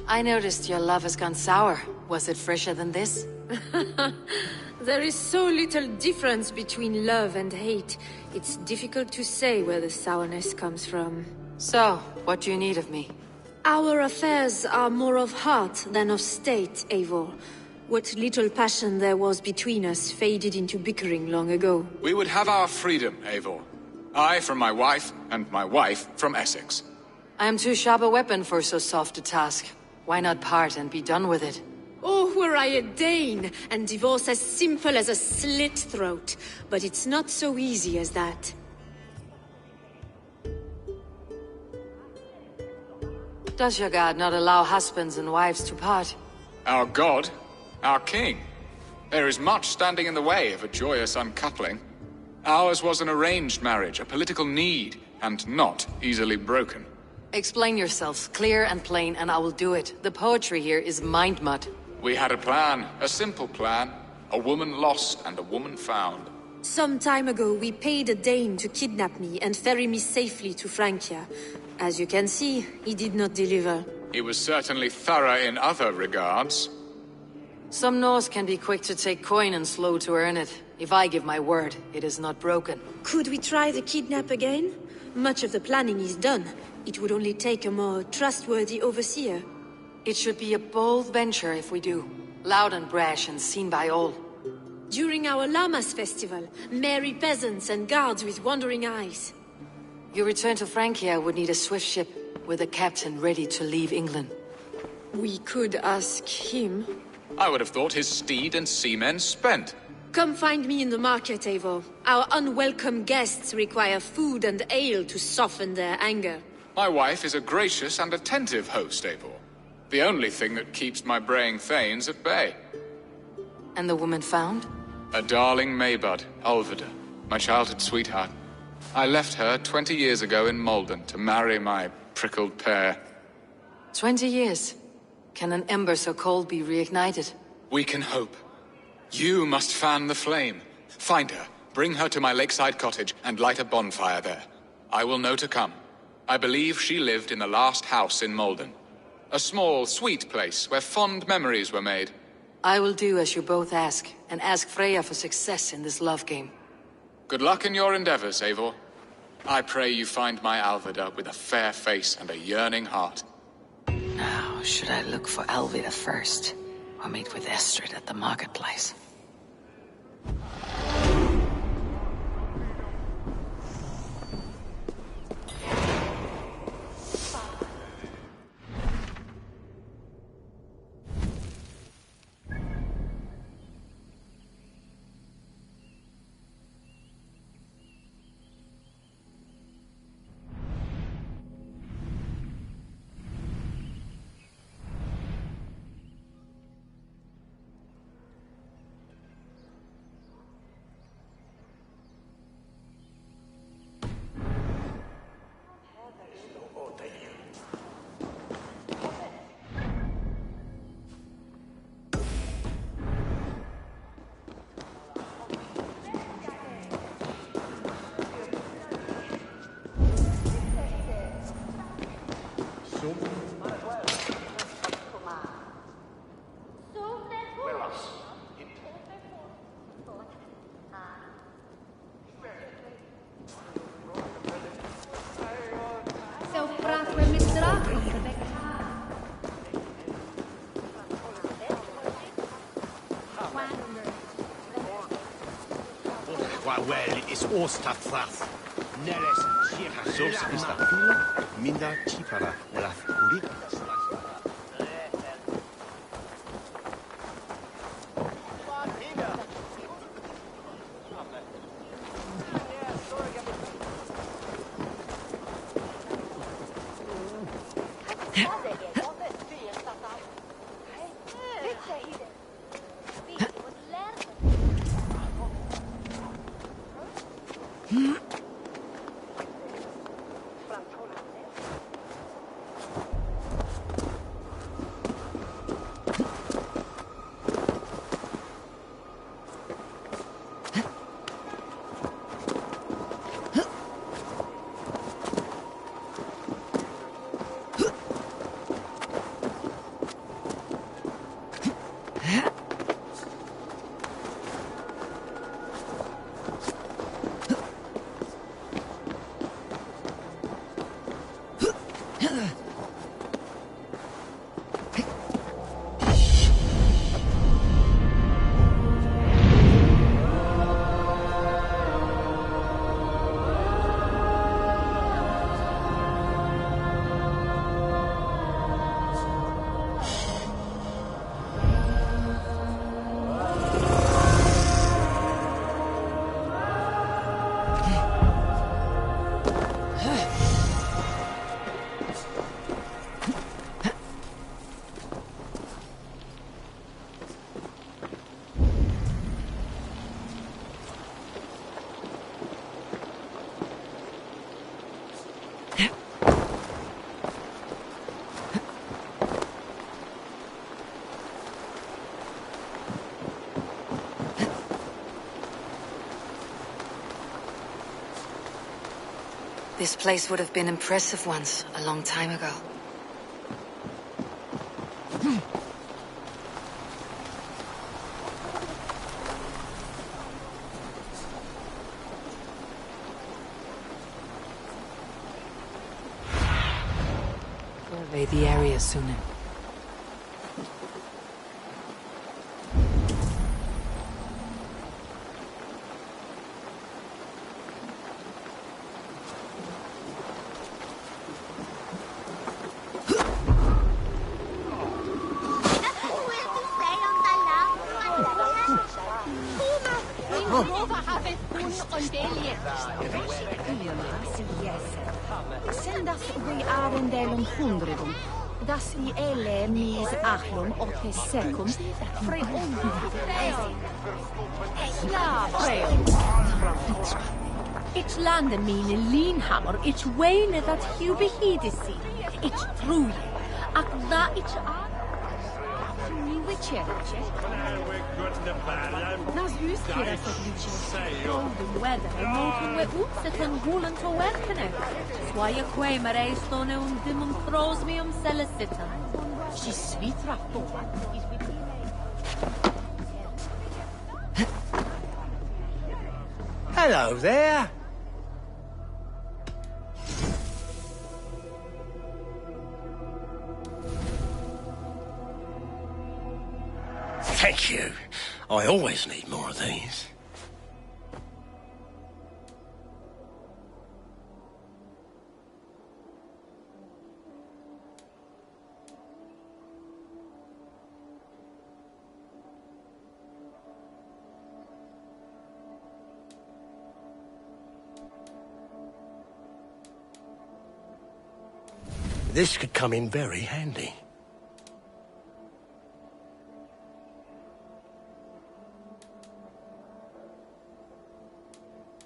B: I noticed your love has gone sour. Was it fresher than this?
F: There is so little difference between love and hate. It's difficult to say where the sourness comes from.
B: So, what do you need of me?
F: Our affairs are more of heart than of state, Eivor. What little passion there was between us faded into bickering long ago.
Q: We would have our freedom, Eivor. I from my wife, and my wife from Essex.
B: I am too sharp a weapon for so soft a task. Why not part and be done with it?
F: Oh, were I a Dane, and divorce as simple as a slit throat. But it's not so easy as that.
B: Does your god not allow husbands and wives to part?
Q: Our god? Our king? There is much standing in the way of a joyous uncoupling. Ours was an arranged marriage, a political need, and not easily broken.
B: Explain yourselves, clear and plain, and I will do it. The poetry here is mind mud.
Q: We had a plan, a simple plan. A woman lost and a woman found.
F: Some time ago, we paid a Dane to kidnap me and ferry me safely to Francia. As you can see, he did not deliver.
Q: He was certainly thorough in other regards.
B: Some Norse can be quick to take coin and slow to earn it. If I give my word, it is not broken.
F: Could we try the kidnap again? Much of the planning is done. It would only take a more trustworthy overseer.
B: It should be a bold venture if we do. Loud and brash and seen by all.
F: During our Llamas festival, merry peasants and guards with wandering eyes.
B: Your return to Francia would need a swift ship, with a captain ready to leave England.
F: We could ask him.
Q: I would have thought his steed and seamen spent.
F: Come find me in the market, Eivor. Our unwelcome guests require food and ale to soften their anger.
Q: My wife is a gracious and attentive host, Eivor. The only thing that keeps my braying thanes at bay.
B: And the woman found?
Q: A darling Maybud, Ulvida, my childhood sweetheart. I left her 20 years ago in Malden to marry my prickled pear.
B: 20 years? Can an ember so cold be reignited?
Q: We can hope. You must fan the flame. Find her, bring her to my lakeside cottage, and light a bonfire there. I will know to come. I believe she lived in the last house in Malden. A small, sweet place where fond memories were made.
B: I will do as you both ask, and ask Freya for success in this love game.
Q: Good luck in your endeavors, Eivor. I pray you find my Alvida with a fair face and a yearning heart.
B: Now, should I look for Alvida first, or meet with Estrid at the marketplace?
I: Well, it's Ostathath. Neres Sos Istafila, Minda Chipara, Lath Urikas.
B: This place would have been impressive once, a long time ago. Survey the area soon.
R: Sendas we arendelum hundredum, das I ele mis achlum ote secum, fre Ich lande mine linhammer, ich wene dat hube hidisi, ich truje, ak da ich ni wicherche. Nas huskira seg viche, golden weather, moten we utset en hulen to werkene. Swaja kwemer eistone dimum throws me celestitan. She sweet rapova.
I: Hello there.
D: Thank you. I always need more of these. This could come in very handy.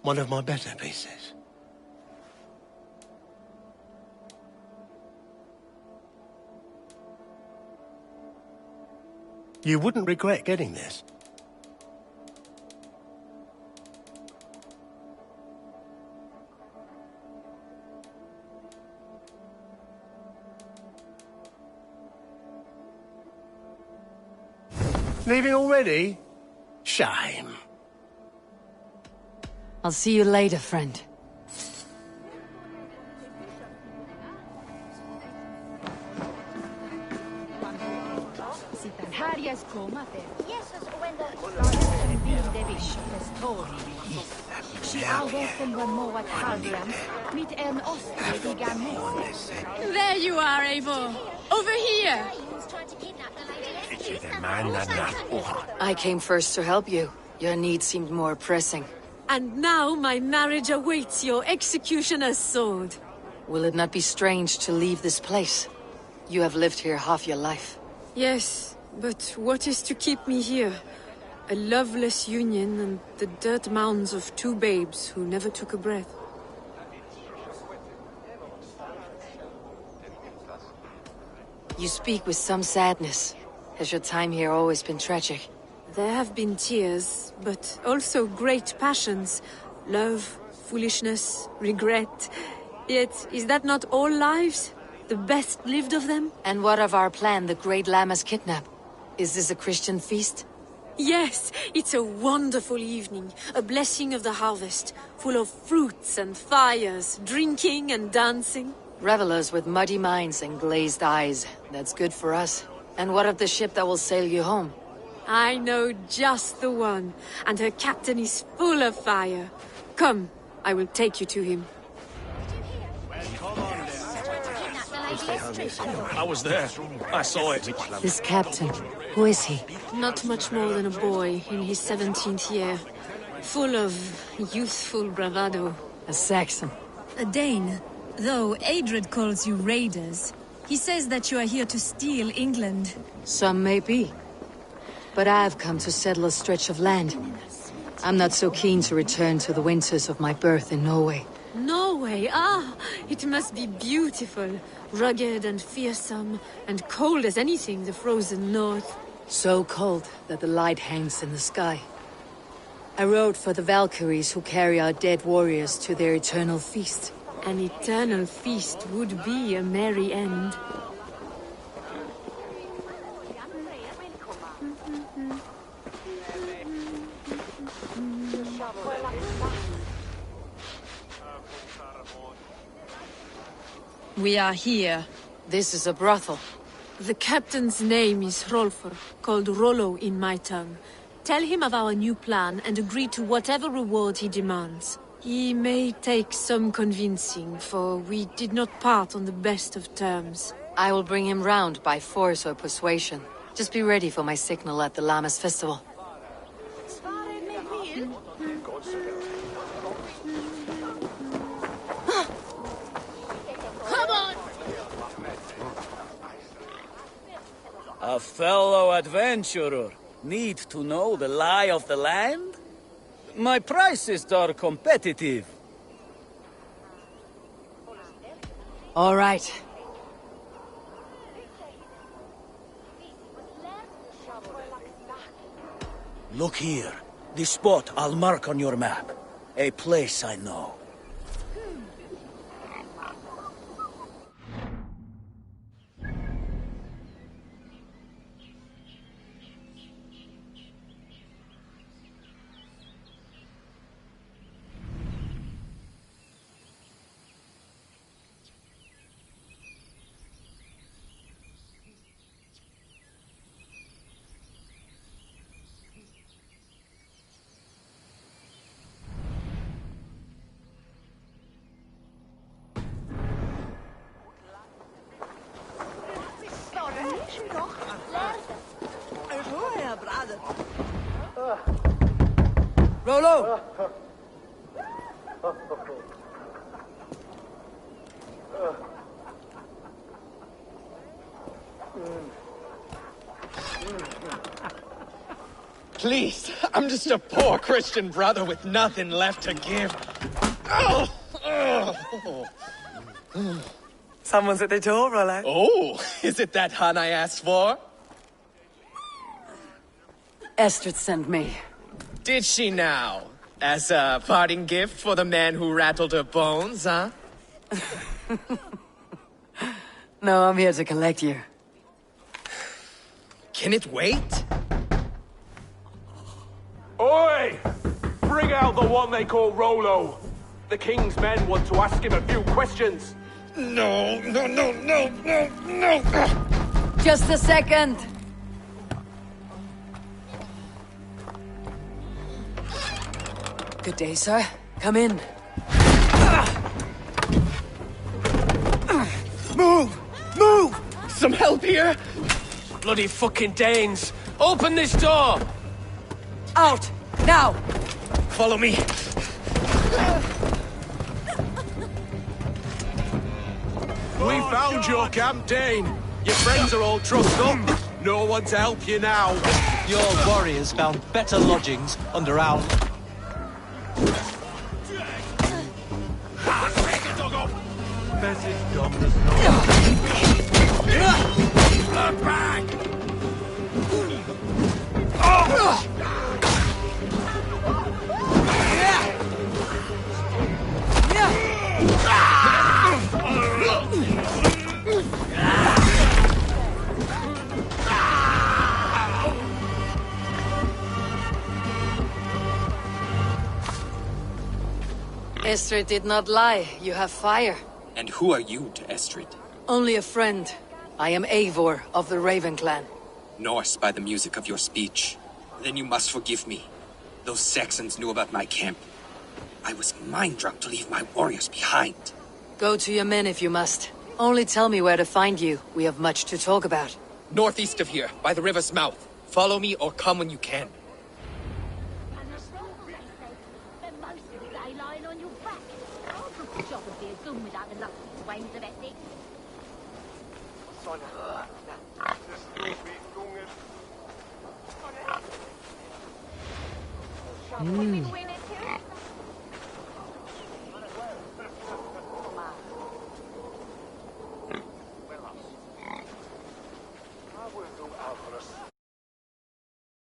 D: One of my better pieces. You wouldn't regret getting this.
I: Leaving already? Shame.
B: I'll see you later, friend.
F: There you are, Eivor. Over here.
B: I came first to help you. Your need seemed more pressing.
F: And now my marriage awaits your executioner's sword.
B: Will it not be strange to leave this place? You have lived here half your life.
F: Yes, but what is to keep me here? A loveless union and the dirt mounds of two babes who never took a breath.
B: You speak with some sadness. Has your time here always been tragic?
F: There have been tears, but also great passions. Love, foolishness, regret. Yet, is that not all lives? The best lived of them?
B: And what of our plan, the Great Lammas kidnap? Is this a Christian feast?
F: Yes, it's a wonderful evening. A blessing of the harvest. Full of fruits and fires, drinking and dancing.
B: Revelers with muddy minds and glazed eyes. That's good for us. And what of the ship that will sail you home?
F: I know just the one, and her captain is full of fire. Come, I will take you to him.
A: I was there. I saw it.
B: This captain, who is he?
F: Not much more than a boy in his 17th year. Full of youthful bravado.
B: A Saxon.
N: A Dane. Though Adred calls you raiders, he says that you are here to steal England.
B: Some may be. But I've come to settle a stretch of land. I'm not so keen to return to the winters of my birth in Norway.
F: Norway? Ah, it must be beautiful. Rugged and fearsome, and cold as anything the frozen north.
B: So cold that the light hangs in the sky. I rode for the Valkyries who carry our dead warriors to their eternal feast.
F: An eternal feast would be a merry end.
N: We are here.
B: This is a brothel.
F: The captain's name is Hrolfr, called Rollo in my tongue. Tell him of our new plan and agree to whatever reward he demands. He may take some convincing, for we did not part on the best of terms.
B: I will bring him round by force or persuasion. Just be ready for my signal at the Lammas festival.
F: Come on!
S: A fellow adventurer need to know the lie of the land? My prices are competitive.
B: All right.
S: Look here. This spot I'll mark on your map. A place I know.
B: Rollo!
C: Please, I'm just a poor Christian brother with nothing left to give.
T: Someone's at the door, Rollo.
C: Oh, is it that hun I asked for?
B: Estrid sent me.
C: Did she now? As a parting gift for the man who rattled her bones, huh?
B: No, I'm here to collect you.
C: Can it wait?
A: Bring out the one they call Rollo. The king's men want to ask him a few questions.
U: No.
B: Just a second. Good day, sir. Come in.
A: Move! Some help here? Bloody fucking Danes! Open this door!
B: Out! Now!
A: Follow me. We found your camp, Dane. Your friends are all trussed up. No one to help you now.
V: Your warriors found better lodgings under our...
A: Look back!
B: Estrid did not lie. You have fire.
W: And who are you to Estrid?
B: Only a friend. I am Eivor of the Raven Clan.
W: Norse by the music of your speech. Then you must forgive me. Those Saxons knew about my camp. I was mind-drunk to leave my warriors behind.
B: Go to your men if you must. Only tell me where to find you. We have much to talk about.
W: Northeast of here, by the river's mouth. Follow me or come when you can.